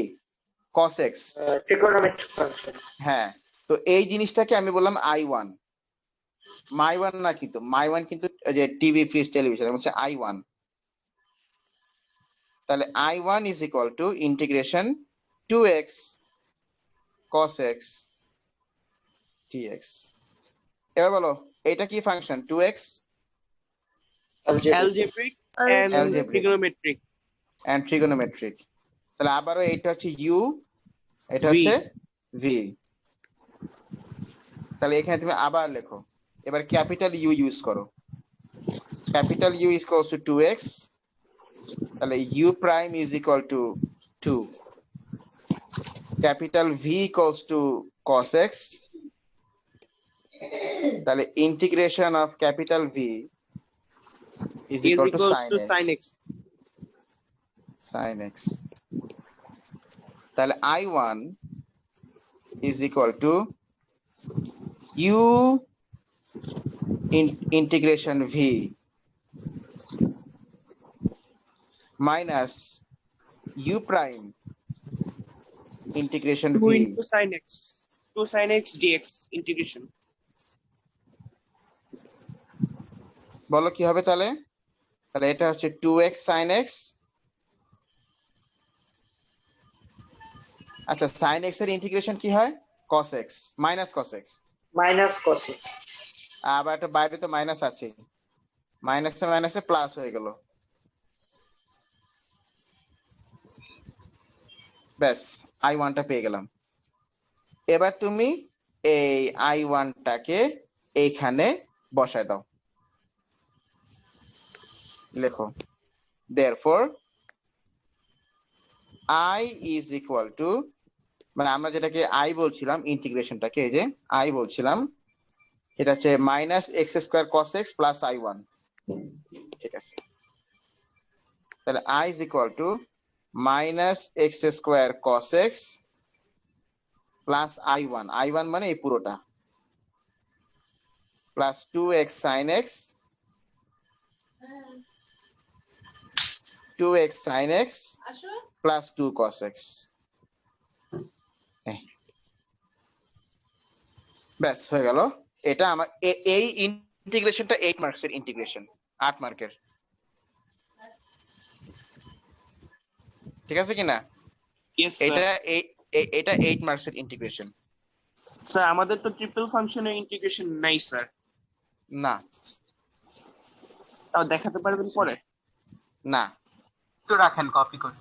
Speaker 1: কস এক্স
Speaker 7: ট্রিগোনোমেট্রিক ফাংশন।
Speaker 1: হ্যাঁ, তো এই জিনিসটাকে আমি বললাম i1 মাই1 না, কিন্তু মাই1 কিন্তু যে টিভি ফ্রিজ টেলিভিশন হচ্ছে i1। তাহলে i1 is equal to integration 2x cos x dx। এবার বলো এটা কি function 2x
Speaker 3: algebraic and
Speaker 1: Algebraic.
Speaker 3: trigonometric.
Speaker 1: and trigonometric তাহলে আবারও এটা হচ্ছে u এটা
Speaker 3: V.
Speaker 1: হচ্ছে v তাহলে এখানে তুমি আবার লেখো এবার ক্যাপিটাল u ইউজ করো capital u is equals to 2x তাহলে u prime is equal to 2 capital v equals to cos x তাহলে integration of capital v is
Speaker 3: Is
Speaker 1: equal to
Speaker 3: equals
Speaker 1: sin
Speaker 3: to
Speaker 1: x
Speaker 3: sin x.
Speaker 1: sin x তাহলে I1 is equal to u integration v minus u prime integration
Speaker 3: 2
Speaker 1: v
Speaker 3: into sin x. 2 sin x dx integration.
Speaker 1: বলো কি হবে তাহলে তাহলে এটা হচ্ছে 2x sin x আচ্ছা sin x এর ইন্টিগ্রেশন কি হয় cos x minus cos x
Speaker 7: minus cos x.
Speaker 1: আবার এটা বাইরে তো মাইনাস আছে মাইনাসে মাইনাসে প্লাস হয়ে গেল ব্যাস I1 টা পেয়ে গেলাম এবার তুমি এই I1 টাকে এইখানে বসায় দাও লেখো therefore I is equal to মানে আমরা যেটাকে I বলছিলাম ইন্টিগ্রেশনটাকে এই যে I বলছিলাম এটা হচ্ছে minus x square cos x plus I1 ঠিক আছে তাহলে I is equal to minus x square cos x plus I1 মানে এই পুরোটা plus 2x sin x 2x sin x
Speaker 5: আসো
Speaker 1: প্লাস 2 cos x ব্যাস হয়ে গেল এটা আমার এই ইন্টিগ্রেশনটা 8 মার্কসের ইন্টিগ্রেশন 8 মার্কের ঠিক আছে কিনা
Speaker 3: Yes sir.
Speaker 1: এটা 8 মার্কসের ইন্টিগ্রেশন
Speaker 3: স্যার আমাদের তো ট্রিপল ফাংশনের ইন্টিগ্রেশন নাই স্যার।
Speaker 1: না
Speaker 3: তাও দেখাতে পারবেন পরে?
Speaker 1: না
Speaker 2: একটু রাখেন কপি করে।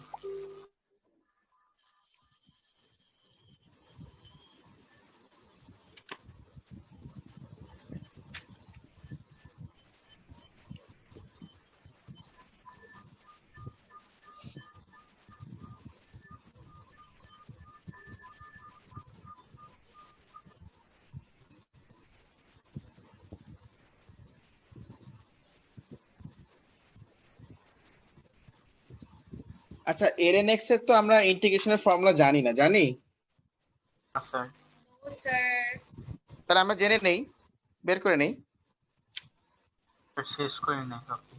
Speaker 1: আচ্ছা ln x এর তো আমরা ইন্টিগ্রেশনের ফর্মুলা জানি না জানি
Speaker 2: স্যার
Speaker 5: ও স্যার
Speaker 1: তাহলে আমরা জেনে নেই বের করে নেই
Speaker 2: শেষ করে নেই copy.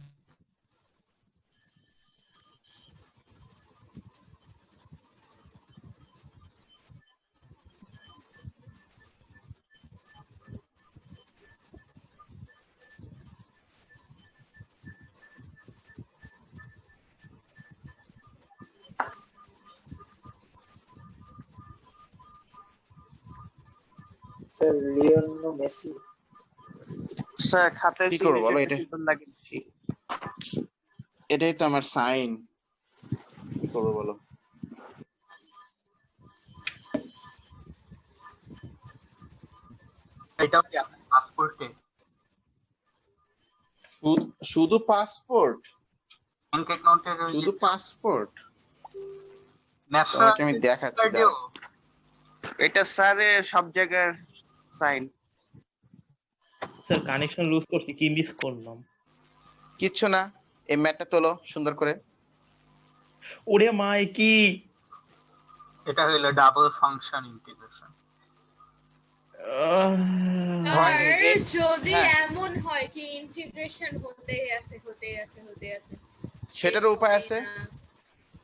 Speaker 7: Sir, Lionel Messi.
Speaker 3: Sir খাতায়
Speaker 1: কি করবো বলো এটা?
Speaker 3: signature লাগিয়েছি।
Speaker 1: এটাই তো আমার সাইন কি করবো বলো
Speaker 2: এটাও কি আপনার পাসপোর্টে?
Speaker 1: শুধু পাসপোর্ট
Speaker 2: ব্যাংক অ্যাকাউন্টের
Speaker 1: শুধু পাসপোর্ট
Speaker 2: ন্যাশনাল
Speaker 1: তোমাকে আমি দেখাচ্ছি দাঁড়াও।
Speaker 3: এটা স্যারের সব জায়গার সাইন।
Speaker 6: স্যার কানেকশন লুজ করছি, কি মিস করলাম?
Speaker 1: কিচ্ছু না এই ম্যাটটা তোলো সুন্দর করে
Speaker 6: ওরে মাই কি
Speaker 2: এটা হলো ডাবল ফাংশন ইন্টিগ্রেশন।
Speaker 1: হয়
Speaker 5: আর
Speaker 1: এই যে-
Speaker 5: যদি
Speaker 1: হ্যাঁ।
Speaker 5: এমন হয় কি ইন্টিগ্রেশন হতেই আছে
Speaker 1: সেটারও
Speaker 5: শেষ
Speaker 1: উপায়
Speaker 5: হয়
Speaker 1: আছে
Speaker 5: না।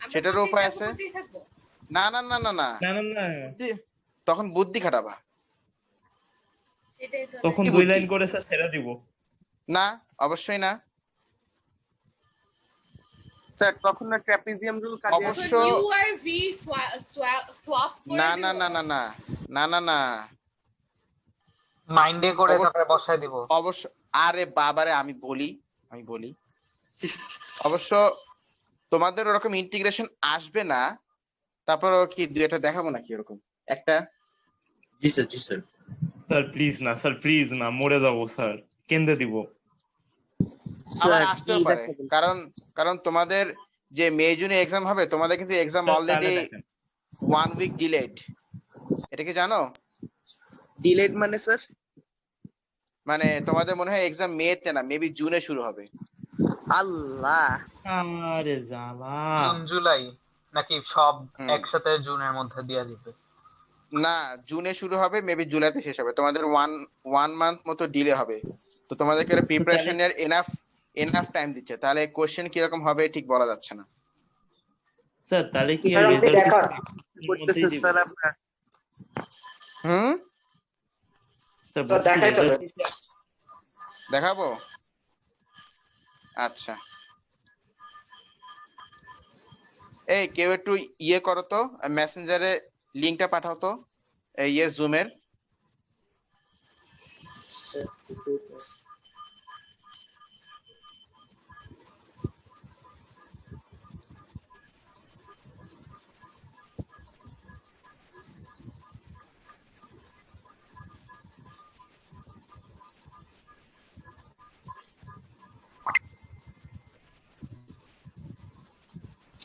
Speaker 5: আমরা
Speaker 1: সেটারও
Speaker 5: করতেই
Speaker 1: উপায়
Speaker 5: থাকবো,
Speaker 1: আছে।
Speaker 5: করতেই থাকবো।
Speaker 1: না না না না না
Speaker 6: না না না,
Speaker 1: তখন বুদ্ধি খাটাবা
Speaker 5: সেটাই তো
Speaker 6: তখন
Speaker 1: কি
Speaker 6: 2
Speaker 1: বুদ্ধি?
Speaker 6: লাইন করে স্যার ছেড়ে দিব।
Speaker 1: না অবশ্যই না
Speaker 3: স্যার তখন না ট্র্যাপিজিয়াম রুল কাজে
Speaker 5: তখন
Speaker 1: অবশ্য
Speaker 5: ইউ আর ভি সোয়াপ করে
Speaker 1: না
Speaker 5: দিব।
Speaker 1: না না না না না না না
Speaker 2: মাইন্ডে করে
Speaker 1: অবশ্য-
Speaker 2: তারপরে বসায় দিব।
Speaker 1: অবশ্য আরে বাবারে আমি বলি অবশ্য তোমাদের ওরকম ইন্টিগ্রেশন আসবে না, তারপর কি দুই একটা দেখাবো নাকি এরকম একটা?
Speaker 8: জি স্যার, জি স্যার।
Speaker 6: স্যার প্লিজ না, মরে যাবো স্যার, কেন্দ্রে দিব।
Speaker 1: আবার
Speaker 3: স্যার
Speaker 1: আসতেও
Speaker 3: কি
Speaker 1: পারে,
Speaker 3: দেখাবেন?
Speaker 1: কারণ তোমাদের যে মে জুনে এক্সাম হবে, তোমাদের কিন্তু এক্সাম
Speaker 6: স্যার, তাহলে
Speaker 1: অলরেডি
Speaker 6: দেখেন।
Speaker 1: 1 উইক ডিলেড। এটা কি জানো?
Speaker 3: ডিলেড মানে স্যার?
Speaker 1: মানে তোমাদের মনে হয় এক্সাম মেতে না, মেবি জুনে শুরু হবে।
Speaker 3: আল্লাহ,
Speaker 6: আরে জ্বালা।
Speaker 2: জুন জুলাই নাকি সব
Speaker 1: হুম।
Speaker 2: একসাথে জুনের মধ্যে দিয়ে দিবে?
Speaker 1: না, জুনে শুরু হবে, মেবি জুলাইতে শেষ হবে। তোমাদের ওয়ান মান্থ মতো ডিলে হবে। তো তোমাদেরকে প্রিপারেশনের এনাফ টাইম দিচ্ছে। তাহলে কোশ্চেন কিরকম হবে ঠিক বলা যাচ্ছে না।
Speaker 6: স্যার তাহলে কি
Speaker 7: স্যার, আপনি
Speaker 6: রেজাল্ট
Speaker 7: দেখান।
Speaker 3: করতেছে স্যার আপনার?
Speaker 1: হুম,
Speaker 6: স্যার
Speaker 7: স্যার, দেখাই তো
Speaker 6: রেজাল্ট
Speaker 1: দেখাবো। আচ্ছা, এই কেউ একটু ইয়ে করো তো, মেসেঞ্জারে লিংকটা পাঠাও তো, এই জুমের।
Speaker 7: স্যার,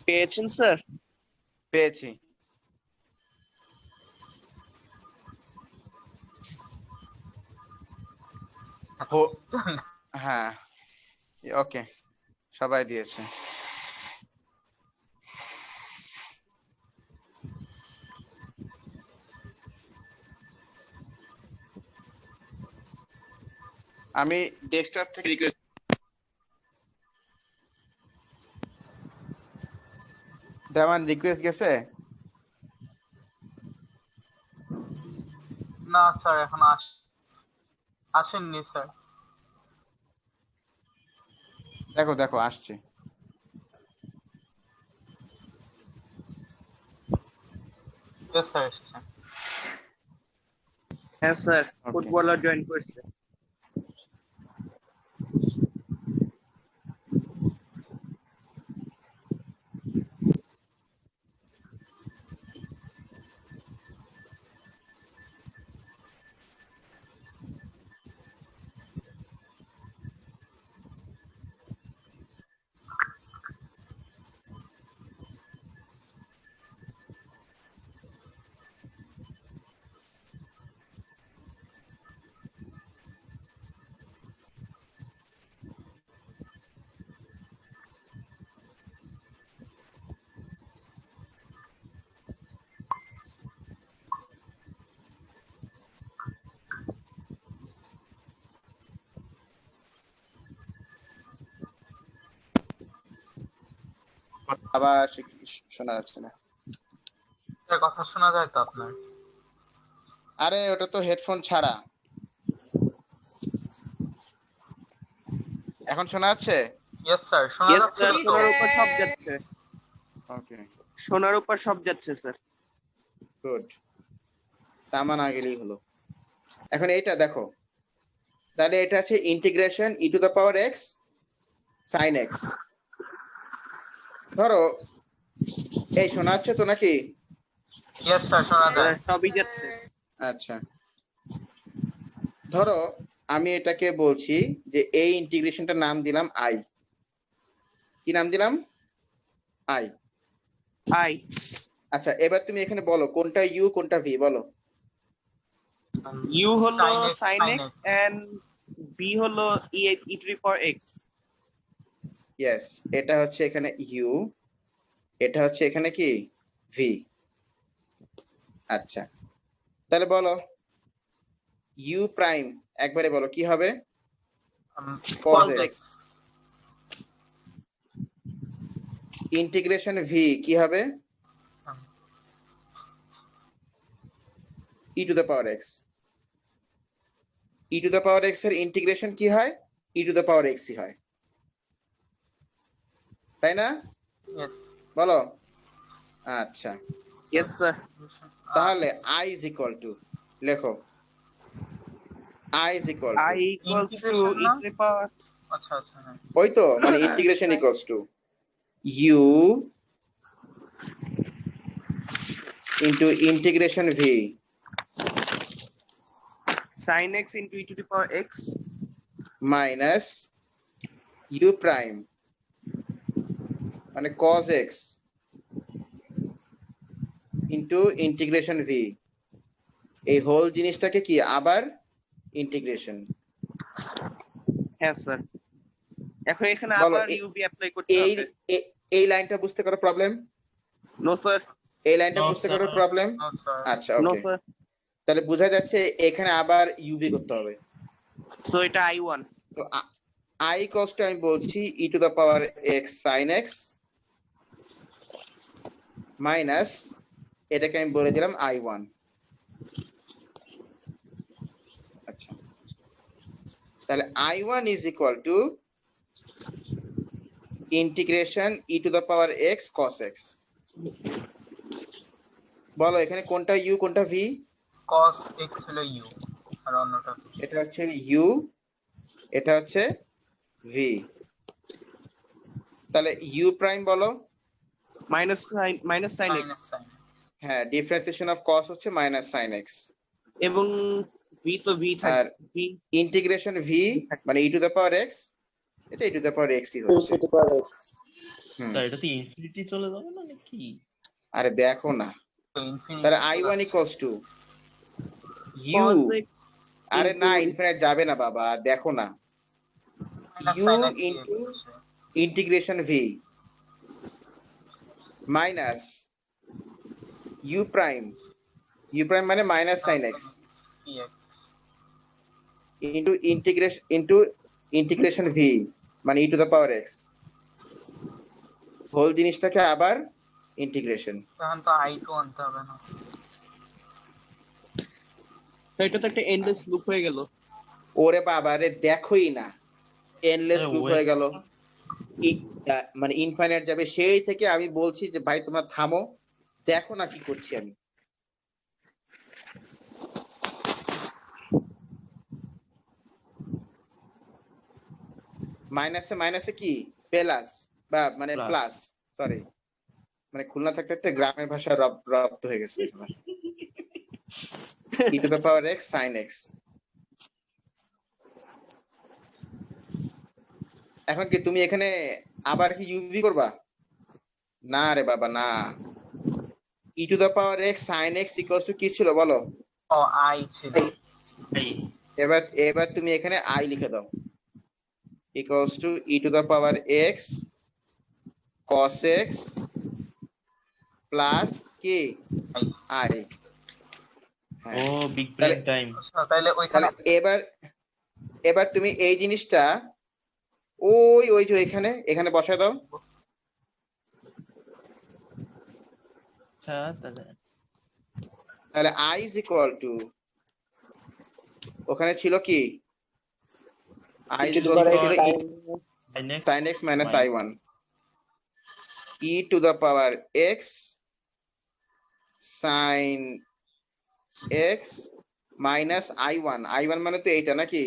Speaker 3: পেয়েছেন স্যার?
Speaker 1: পেয়েছি। হ্যাঁ, ওকে, সবাই দিয়েছে। আমি ডেস্কটপ থেকে রিকোয়েস্ট দেওয়ান, রিকোয়েস্ট গেছে?
Speaker 2: না স্যার, এখন আসেননি স্যার।
Speaker 1: দেখো আসছে।
Speaker 2: ইয়েস স্যার, এসেছেন।
Speaker 3: হ্যাঁ স্যার,
Speaker 1: Okay.
Speaker 3: ফুটবলার জয়েন করছে।
Speaker 1: আবার শোনা যাচ্ছে না।
Speaker 2: স্যার, কথা শোনা যায় তো আপনার?
Speaker 1: আরে ওটা তো হেডফোন ছাড়া। এখন শোনা যাচ্ছে?
Speaker 2: ইয়েস স্যার, শোনা
Speaker 3: ইয়েস
Speaker 2: যাচ্ছে
Speaker 3: স্যার,
Speaker 2: তো?
Speaker 3: সোনার উপর সব যাচ্ছে।
Speaker 1: ওকে,
Speaker 3: সোনার উপর সব যাচ্ছে স্যার।
Speaker 1: গুড। তামান আগেই হলো। এখন এইটা দেখো, তাহলে এটা আছে integration e to the power x sine x. ধরো এই শোনা যাচ্ছে তো নাকি?
Speaker 2: ইয়েস স্যার, শোনা যায়।
Speaker 3: সবই যাচ্ছে।
Speaker 1: আচ্ছা, ধরো আমি এটাকে বলছি যে এই ইন্টিগ্রেশনটার নাম দিলাম আই। কি নাম দিলাম? আই।
Speaker 3: আই।
Speaker 1: আচ্ছা, এবার তুমি এখানে বলো কোনটা ইউ কোনটা ভি বলো।
Speaker 3: ইউ হলো
Speaker 2: Sin x,
Speaker 3: sin
Speaker 2: sin
Speaker 3: x
Speaker 2: x।
Speaker 3: And B হলো e to the power x.
Speaker 1: Yes, এটা হচ্ছে এখানে ইউ, এটা হচ্ছে এখানে কি ভি। আচ্ছা, তাহলে বলো ইউ প্রাইম, একবারে বলো কি হবে? cos
Speaker 3: cos
Speaker 1: x। Integration v কি হবে? E to the power x. E to the power x এর ইন্টিগ্রেশন কি হয়? E to the power x e হয়, তাই না?
Speaker 2: ইয়েস।
Speaker 1: বলো। আচ্ছা,
Speaker 3: ইয়েস স্যার।
Speaker 1: তাহলে i ইজ ইকুয়াল টু, লেখো I is equal to
Speaker 3: I equals to
Speaker 2: Integration
Speaker 3: e
Speaker 2: না?
Speaker 3: to the power
Speaker 2: আচ্ছা আচ্ছা হ্যাঁ
Speaker 1: ওই তো মানে integration equals to u into integration v
Speaker 3: sin x into e to the power x
Speaker 1: minus u prime মানে cos x into integration v এই whole জিনিসটাকে কি আবার ইন্টিগ্রেশন
Speaker 3: হ্যাঁ স্যার এখন এখানে
Speaker 1: বলো,
Speaker 3: আবার
Speaker 1: এ-
Speaker 3: u be apply করতে
Speaker 1: এই
Speaker 3: হবে
Speaker 1: এই লাইনটা বুঝতে কারো প্রবলেম
Speaker 3: নো স্যার
Speaker 1: এই লাইনটা
Speaker 6: No,
Speaker 1: বুঝতে
Speaker 6: sir.
Speaker 1: কারো প্রবলেম
Speaker 2: নো স্যার
Speaker 1: আচ্ছা
Speaker 3: নো
Speaker 1: ওকে
Speaker 3: স্যার
Speaker 1: তাহলে বোঝা যাচ্ছে এখানে আবার ইউভি করতে হবে
Speaker 3: সো এটা i1
Speaker 1: তো i cos আমি বলছি e two the power x sin x minus এটাকে আমি বলে দিলাম i1 আচ্ছা তাহলে i1 is equal to integration e to the power x cos x বলো এখানে কোনটা u কোনটা v
Speaker 2: cos x হলো u আর অন্যটা v
Speaker 1: এটা হচ্ছে u এটা হচ্ছে v তাহলে u প্রাইম বলো
Speaker 3: minus sin x
Speaker 2: minus sin
Speaker 1: হ্যাঁ ডিফারেন্সিয়েশন অফ cos হচ্ছে মাইনাস sin x
Speaker 3: এবং v তো v
Speaker 1: আর
Speaker 3: থাকে v
Speaker 1: ইন্টিগ্রেশন v মানে e two the power x এটা e two the power x ই হচ্ছে হুম।
Speaker 6: তা এটা তো ইনফিনিটি চলে যাবে না নাকি?
Speaker 1: আরে দেখো না
Speaker 2: তো infinity
Speaker 1: তাহলে i1 equals to u
Speaker 3: cos x
Speaker 1: আরে না
Speaker 3: into-
Speaker 1: ইনফিনিট যাবে না বাবা দেখো না
Speaker 2: minus
Speaker 1: u
Speaker 2: sin x
Speaker 1: into integration v minus u prime মানে minus sin x
Speaker 2: px
Speaker 1: into integration v মানে e to the power x whole জিনিসটাকে আবার ইন্টিগ্রেশন
Speaker 2: তখন তো i2 আনতে হবে না
Speaker 3: তো এটা তো একটা এন্ডলেস লুপ হয়ে গেল
Speaker 1: ওরে বাবা রে দেখোই না এন্ডলেস
Speaker 6: আরে
Speaker 1: লুপ
Speaker 6: wait.
Speaker 1: হয়ে গেল মানে ইনফাইনাইট যাবে সেই থেকে আমি বলছি যে ভাই তোমরা থামো দেখো না কি করছি আমি মাইনাসে কি প্লাস বা মানে
Speaker 6: Plus.
Speaker 1: প্লাস সরি মানে খুলনা থাকতে থাকতে গ্রামের ভাষা রপ্ত হয়ে গেছে এবার e to the power x sin x এখন কি তুমি এখানে আবার কি ইউভি করবা না রে বাবা না e to the power x sin x equals to কি ছিল বলো
Speaker 2: ও i ছিল
Speaker 6: এই
Speaker 1: এবার তুমি এখানে i লিখে দাও equals to e to the power x cos x plus কি i
Speaker 6: ও বিগ
Speaker 1: তাহলে-
Speaker 6: ব্রেন টাইম।
Speaker 2: আচ্ছা, তাহলে ওইখানে
Speaker 1: তাহলে এবার তুমি এই জিনিসটা ওই যে এখানে বসায় দাও
Speaker 6: আচ্ছা তাহলে
Speaker 1: তাহলে i is equal to ওখানে ছিল কি i is equal to ছিল sin x minus i1 e to the power x sin x minus i1 মানে তো এইটা নাকি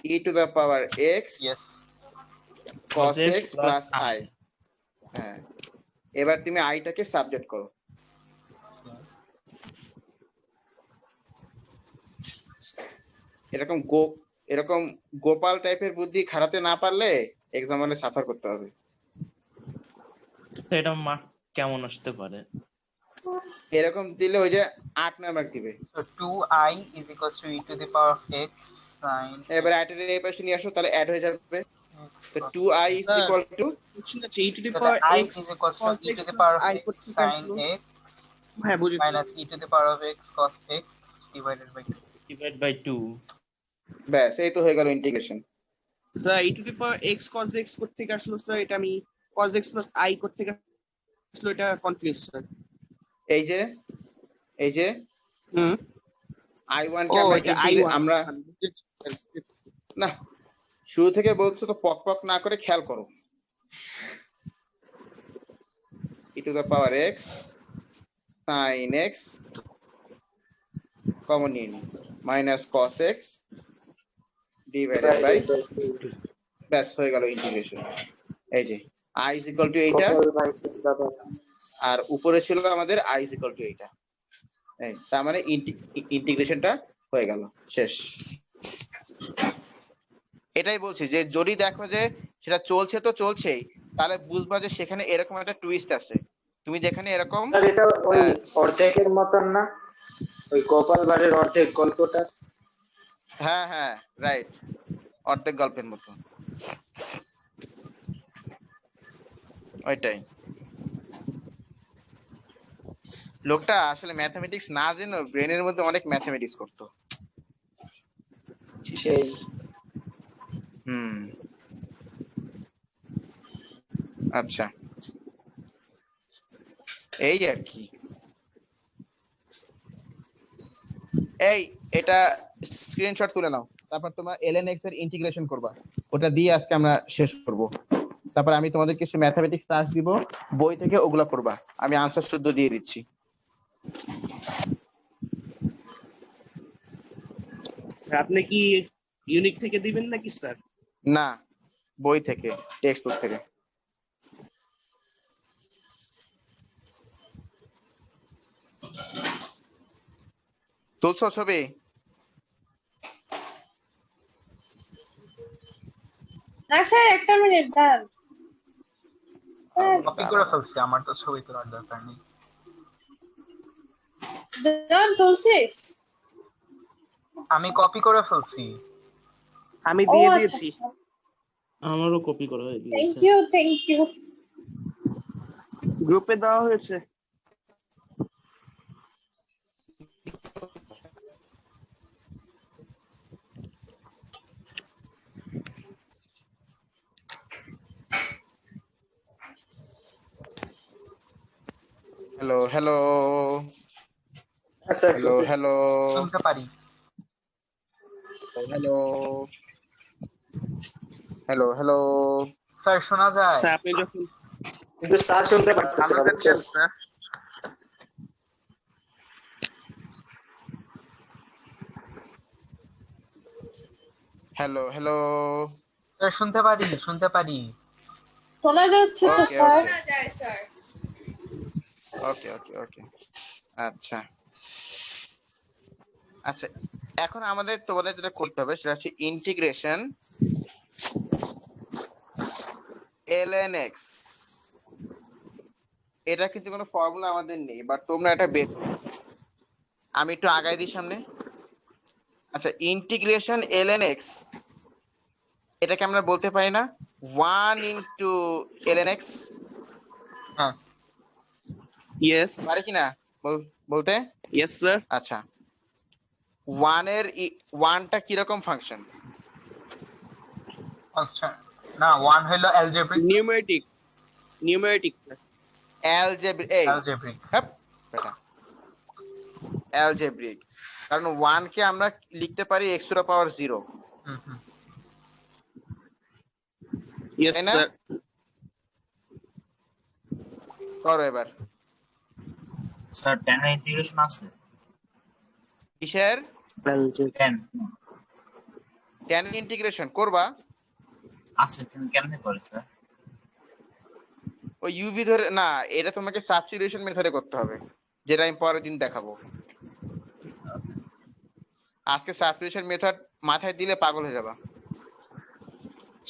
Speaker 1: e to the power x
Speaker 2: yes
Speaker 1: cos x plus i হ্যাঁ এবার তুমি i টাকে সাবজেক্ট করো এরকম গোপাল টাইপের বুদ্ধি খাটাতে না পারলে এক্সাম হলে সাফার করতে হবে
Speaker 6: তো এটা মার্ক কেমন আসতে পারে?
Speaker 1: এরকম দিলে ওই যে 8 নাম্বার দিবে
Speaker 2: so 2i is equals to e to the power of x sin
Speaker 1: এবার অ্যাড এর এই পাশে নিয়ে আসো তাহলে অ্যাড হয়ে যাবে তো
Speaker 2: x
Speaker 1: 2i is equal to
Speaker 3: ঠিক আছে e to the
Speaker 2: তাহলে
Speaker 3: power
Speaker 2: i
Speaker 3: x
Speaker 2: is equals to
Speaker 3: cos
Speaker 2: e
Speaker 3: x
Speaker 2: to the power of
Speaker 3: i
Speaker 2: x
Speaker 3: করতে
Speaker 2: sin
Speaker 3: আসলো।
Speaker 2: x
Speaker 3: হ্যাঁ বুঝেছি
Speaker 2: minus e to the power of x cos x divided by 2
Speaker 6: divide by 2।
Speaker 1: ব্যাস এই তো হয়ে গেল integration
Speaker 3: sir e to the power x cos x করতে আসলো স্যার এটা আমি cos x plus i করতে আসলো এটা কনফিউজ স্যার
Speaker 1: এই যে
Speaker 3: হুম
Speaker 1: i1
Speaker 3: ও
Speaker 1: কে আমরা
Speaker 3: এটা
Speaker 1: include-
Speaker 3: i1
Speaker 1: আমরা না শুরু থেকে বলছো তো পক না করে খেয়াল করো e to the power x sin x common নিয়ে নি minus cos x divided by ব্যাস হয়ে গেল ইন্টিগ্রেশন। এই যে i is equal to এইটা,
Speaker 7: কপাল ভাঙছে দাদা।
Speaker 1: আর উপরে ছিল আমাদের i is equal to এইটা। এই তার মানে ইন্টিগ্রেশনটা হয়ে গেল, শেষ। এটাই বলছি যে যদি দেখো যে সেটা চলছে তো চলছেই, তাহলে বুঝবা যে সেখানে এরকম একটা টুইস্ট আছে। তুমি যেখানে এরকম
Speaker 7: স্যার এটা ওই অর্ধেকের মতন না, ওই কপাল ভাড়ের অর্ধেক গল্পটা?
Speaker 1: হ্যাঁ হ্যাঁ রাইট, অর্ধেক গল্পের মতো ওইটাই। লোকটা আসলে ম্যাথমেটিক্স না জেনে ব্রেনের মধ্যে অনেক ম্যাথমেটিক্স করতো।
Speaker 7: সেই
Speaker 1: আচ্ছা, এই আর কি। এই এটা স্ক্রিনশট তুলে নাও, তারপর তোমার ln x এর ইন্টিগ্রেশন করবা, ওটা দিয়ে আজকে আমরা শেষ করব। তারপর আমি তোমাদের কিছু ম্যাথমেটিক্স টাস্ক দিব, বই থেকে ওগুলা করবা, আমি আনসার শুদ্ধ দিয়ে দিচ্ছি।
Speaker 3: স্যার আপনি কি ইউনিক থেকে দিবেন নাকি স্যার?
Speaker 1: না, বই থেকে, টেক্সট বুক থেকে। তুলছো ছবি?
Speaker 9: না স্যার, একটা মিনিট দাঁড়ান।
Speaker 2: কপি করে ফেলছি, আমার তো ছবি তোলার দরকার নেই।
Speaker 9: দাঁড়ান, তুলছিস?
Speaker 2: আমি কপি করে ফেলছি।
Speaker 3: আমি
Speaker 9: ও
Speaker 3: দিয়ে
Speaker 9: আচ্ছা,
Speaker 3: দিয়েছি।
Speaker 10: আমারও কপি করা হয়ে
Speaker 9: থ্যাংক
Speaker 10: গিয়েছে।
Speaker 9: You, thank you.
Speaker 3: গ্রুপে দেওয়া হয়েছে।
Speaker 1: হ্যালো হ্যালো
Speaker 7: আচ্ছা
Speaker 1: হ্যালো হ্যালো
Speaker 2: শুনতে পারি।
Speaker 1: Hello hello hello.
Speaker 2: স্যার শোনা যায়?
Speaker 3: স্যার আপনি যখন
Speaker 7: কিন্তু স্যার শুনতে পারতেছি না, বুঝছেন?
Speaker 1: Hello hello.
Speaker 2: স্যার শুনতে পারি, শুনতে পারি।
Speaker 9: শোনা যাচ্ছে তো
Speaker 1: Okay,
Speaker 9: স্যার।
Speaker 1: okay.
Speaker 5: শোনা যায় স্যার।
Speaker 1: ওকে ওকে ওকে, আচ্ছা আচ্ছা। এখন আমাদের তোমাদের যেটা করতে হবে সেটা হচ্ছে ইন্টিগ্রেশন ln x। এটা কিন্তু কোনো ফর্মুলা আমাদের নেই, বাট তোমরা এটা বের করো। আমি একটু আগাই দিই সামনে। আচ্ছা, ইন্টিগ্রেশন ln x, এটাকে আমরা বলতে পারি না 1 ইনটু ln x?
Speaker 2: হ্যাঁ,
Speaker 3: ইয়েস
Speaker 1: পারি কিনা বলতে?
Speaker 3: Yes sir.
Speaker 1: আচ্ছা, 1 এর 1টা কিরকম ফাংশন?
Speaker 2: কনস্ট্যান্ট না, 1 হলো অ্যালজেব্রিক।
Speaker 3: নিউমেরিটিক
Speaker 2: অ্যালজেব্রিক।
Speaker 1: অ্যালজেব্রিক, কারণ 1 কে আমরা লিখতে পারি x two the power 0।
Speaker 3: Yes
Speaker 1: তাই না?
Speaker 3: স্যার।
Speaker 1: করো এবার।
Speaker 8: স্যার tan এর ইন্টিগ্রেশন আছে?
Speaker 1: কিসের?
Speaker 8: tan
Speaker 1: tan ইন্টিগ্রেশন করবা?
Speaker 8: আছে, তুমি কেমনে করে স্যার?
Speaker 1: ওই ইউভি ধরে না, এটা তোমাকে সাবস্টিটিউশন মেথডে করতে হবে, যেটা আমি পরের দিন দেখাবো। আজকে সাবস্টিটিউশন মেথড মাথায় দিলে পাগল হয়ে যাবা।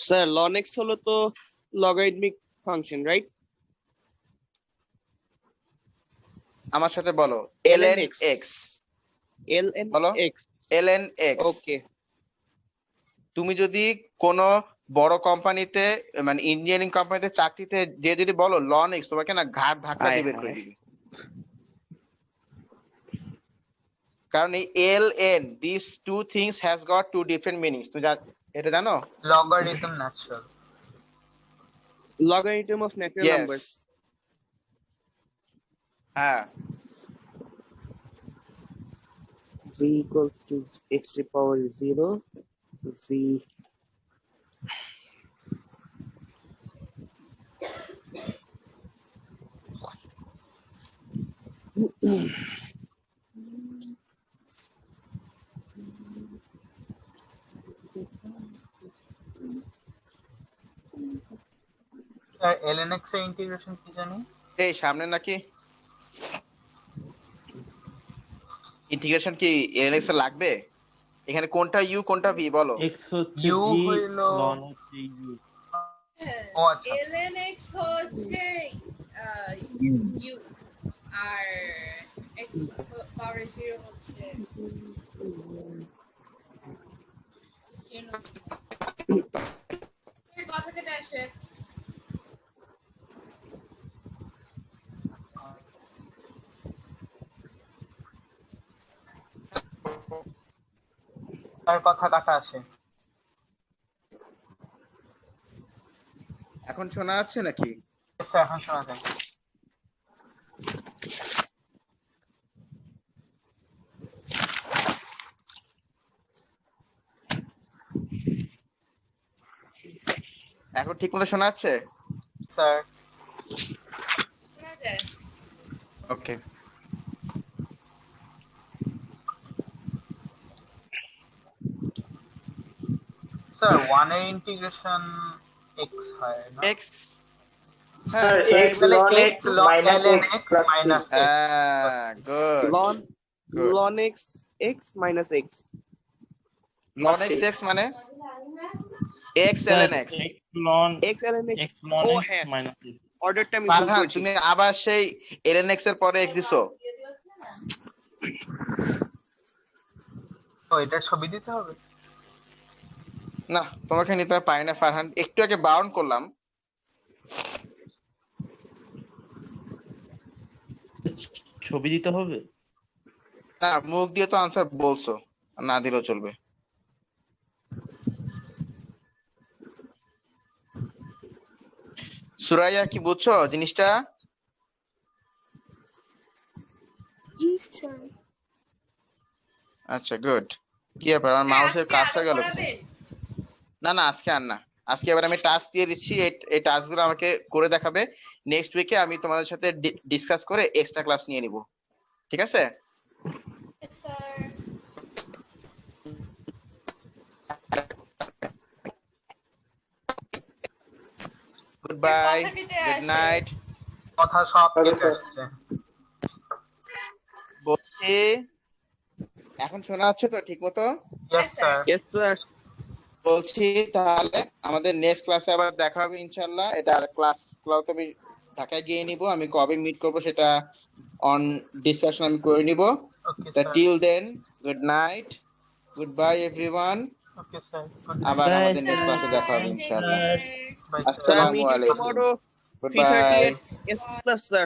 Speaker 3: স্যার ln x হলো তো লগারিদমিক ফাংশন, রাইট?
Speaker 1: আমার সাথে বলো ln x।
Speaker 3: ln
Speaker 1: বলো
Speaker 3: x।
Speaker 1: ln x।
Speaker 3: ওকে।
Speaker 1: তুমি যদি কোনো বড় কোম্পানিতে, মানে ইঞ্জিনিয়ারিং কোম্পানিতে চাকরিতে যে যদি বলো ln x, তোমাকে না ঘাট ধাক্কা দিয়ে বের করে দিবে। কারণ এই ln, these two things has got two different meanings। তুমি এটা জানো?
Speaker 2: Logarithm natural.
Speaker 3: Logarithm of natural
Speaker 1: Yes.
Speaker 3: Numbers.
Speaker 1: হ্যাঁ,
Speaker 3: v equals to x to the power 0, v
Speaker 2: ln x এর ইন্টিগ্রেশন কি জানি?
Speaker 1: এই সামনে নাকি ইন্টিগ্রেশন কি ln x এর লাগবে? এখানে কোনটা u কোনটা v বলো?
Speaker 6: x হচ্ছে
Speaker 2: U
Speaker 6: v
Speaker 2: হইলো
Speaker 6: ln হচ্ছে u
Speaker 2: ও আচ্ছা
Speaker 5: ln x হচ্ছে u আর x পাওয়ার 0 হচ্ছে কথা কেটে আসে।
Speaker 2: তার কথা কাটা আসে।
Speaker 1: এখন শোনা যাচ্ছে নাকি?
Speaker 2: স্যার এখন শোনা যায়।
Speaker 1: এখন ঠিক মতো শোনা যাচ্ছে?
Speaker 2: স্যার
Speaker 5: শোনা যায়।
Speaker 1: ওকে
Speaker 2: স্যার 1 এর ইন্টিগ্রেশন x হয় না?
Speaker 1: x
Speaker 7: স্যার x
Speaker 2: তাহলে
Speaker 7: ln x minus x plus c
Speaker 1: good
Speaker 3: ln
Speaker 1: Good.
Speaker 3: ln x minus x
Speaker 1: ln x মানে x ln x
Speaker 6: x ln
Speaker 3: x ln x
Speaker 6: x ln
Speaker 3: ও
Speaker 6: x
Speaker 3: হ্যাঁ
Speaker 6: minus x
Speaker 3: অর্ডারটা আমি ভুল
Speaker 1: ফারহান
Speaker 3: করেছি।
Speaker 1: তুমি আবার সেই ln x এর পরে x দিছো?
Speaker 2: তো এটার ছবি দিতে হবে?
Speaker 1: না তোমাকে নিতে পারি না ফারহান, একটু আগে বাউন্ড করলাম।
Speaker 6: ছবি দিতে হবে।
Speaker 1: না মুখ দিয়ে তো আনসার বলছো, না দিলেও চলবে। সুরাইয়া কি বুঝছো জিনিসটা?
Speaker 4: জি স্যার।
Speaker 1: আচ্ছা গুড। কি ব্যাপার আমার মাউসের
Speaker 5: আজকে
Speaker 1: কাজটা
Speaker 5: আরো
Speaker 1: গেল?
Speaker 5: পড়াবেন?
Speaker 1: না না আজকে আর না, আজকে এবার আমি টাস্ক দিয়ে দিচ্ছি, এই টাস্কগুলো আমাকে করে দেখাবে। নেক্সট উইকে আমি তোমাদের সাথে ডিসকাস করে এক্সট্রা ক্লাস নিয়ে নিব, ঠিক আছে?
Speaker 5: স্যার
Speaker 1: গুড বাই,
Speaker 5: কথা কেটে
Speaker 1: গুড
Speaker 5: আসে।
Speaker 1: নাইট।
Speaker 2: কথা সব
Speaker 7: Okay,
Speaker 2: কেটে
Speaker 7: sir.
Speaker 2: আসছে।
Speaker 1: বলছি এখন শোনা যাচ্ছে তো ঠিক মতো?
Speaker 2: Yes sir.
Speaker 3: Yes sir.
Speaker 1: বলছি তাহলে আমাদের নেক্সট ক্লাসে আবার দেখা হবে ইনশাআল্লাহ। এটা ক্লাস তো আমি ঢাকায় গিয়ে নিব, আমি কবে মিট করব সেটা অন ডিসকাশন আমি করে নিব।
Speaker 2: ওকে
Speaker 1: তা
Speaker 2: sir.
Speaker 1: Till then good night, good bye everyone.
Speaker 2: Okay sir.
Speaker 1: আবার
Speaker 6: Bye,
Speaker 1: আমাদের নেক্সট
Speaker 6: sir.
Speaker 1: ক্লাসে দেখা হবে
Speaker 5: Take
Speaker 1: ইনশাআল্লাহ।
Speaker 5: care.
Speaker 2: বাই
Speaker 3: Sir,
Speaker 1: আসসালামু
Speaker 3: meet you
Speaker 1: আলাইকুম,
Speaker 3: tomorrow
Speaker 1: good
Speaker 3: 3:30
Speaker 1: bye.
Speaker 3: at S plus sir.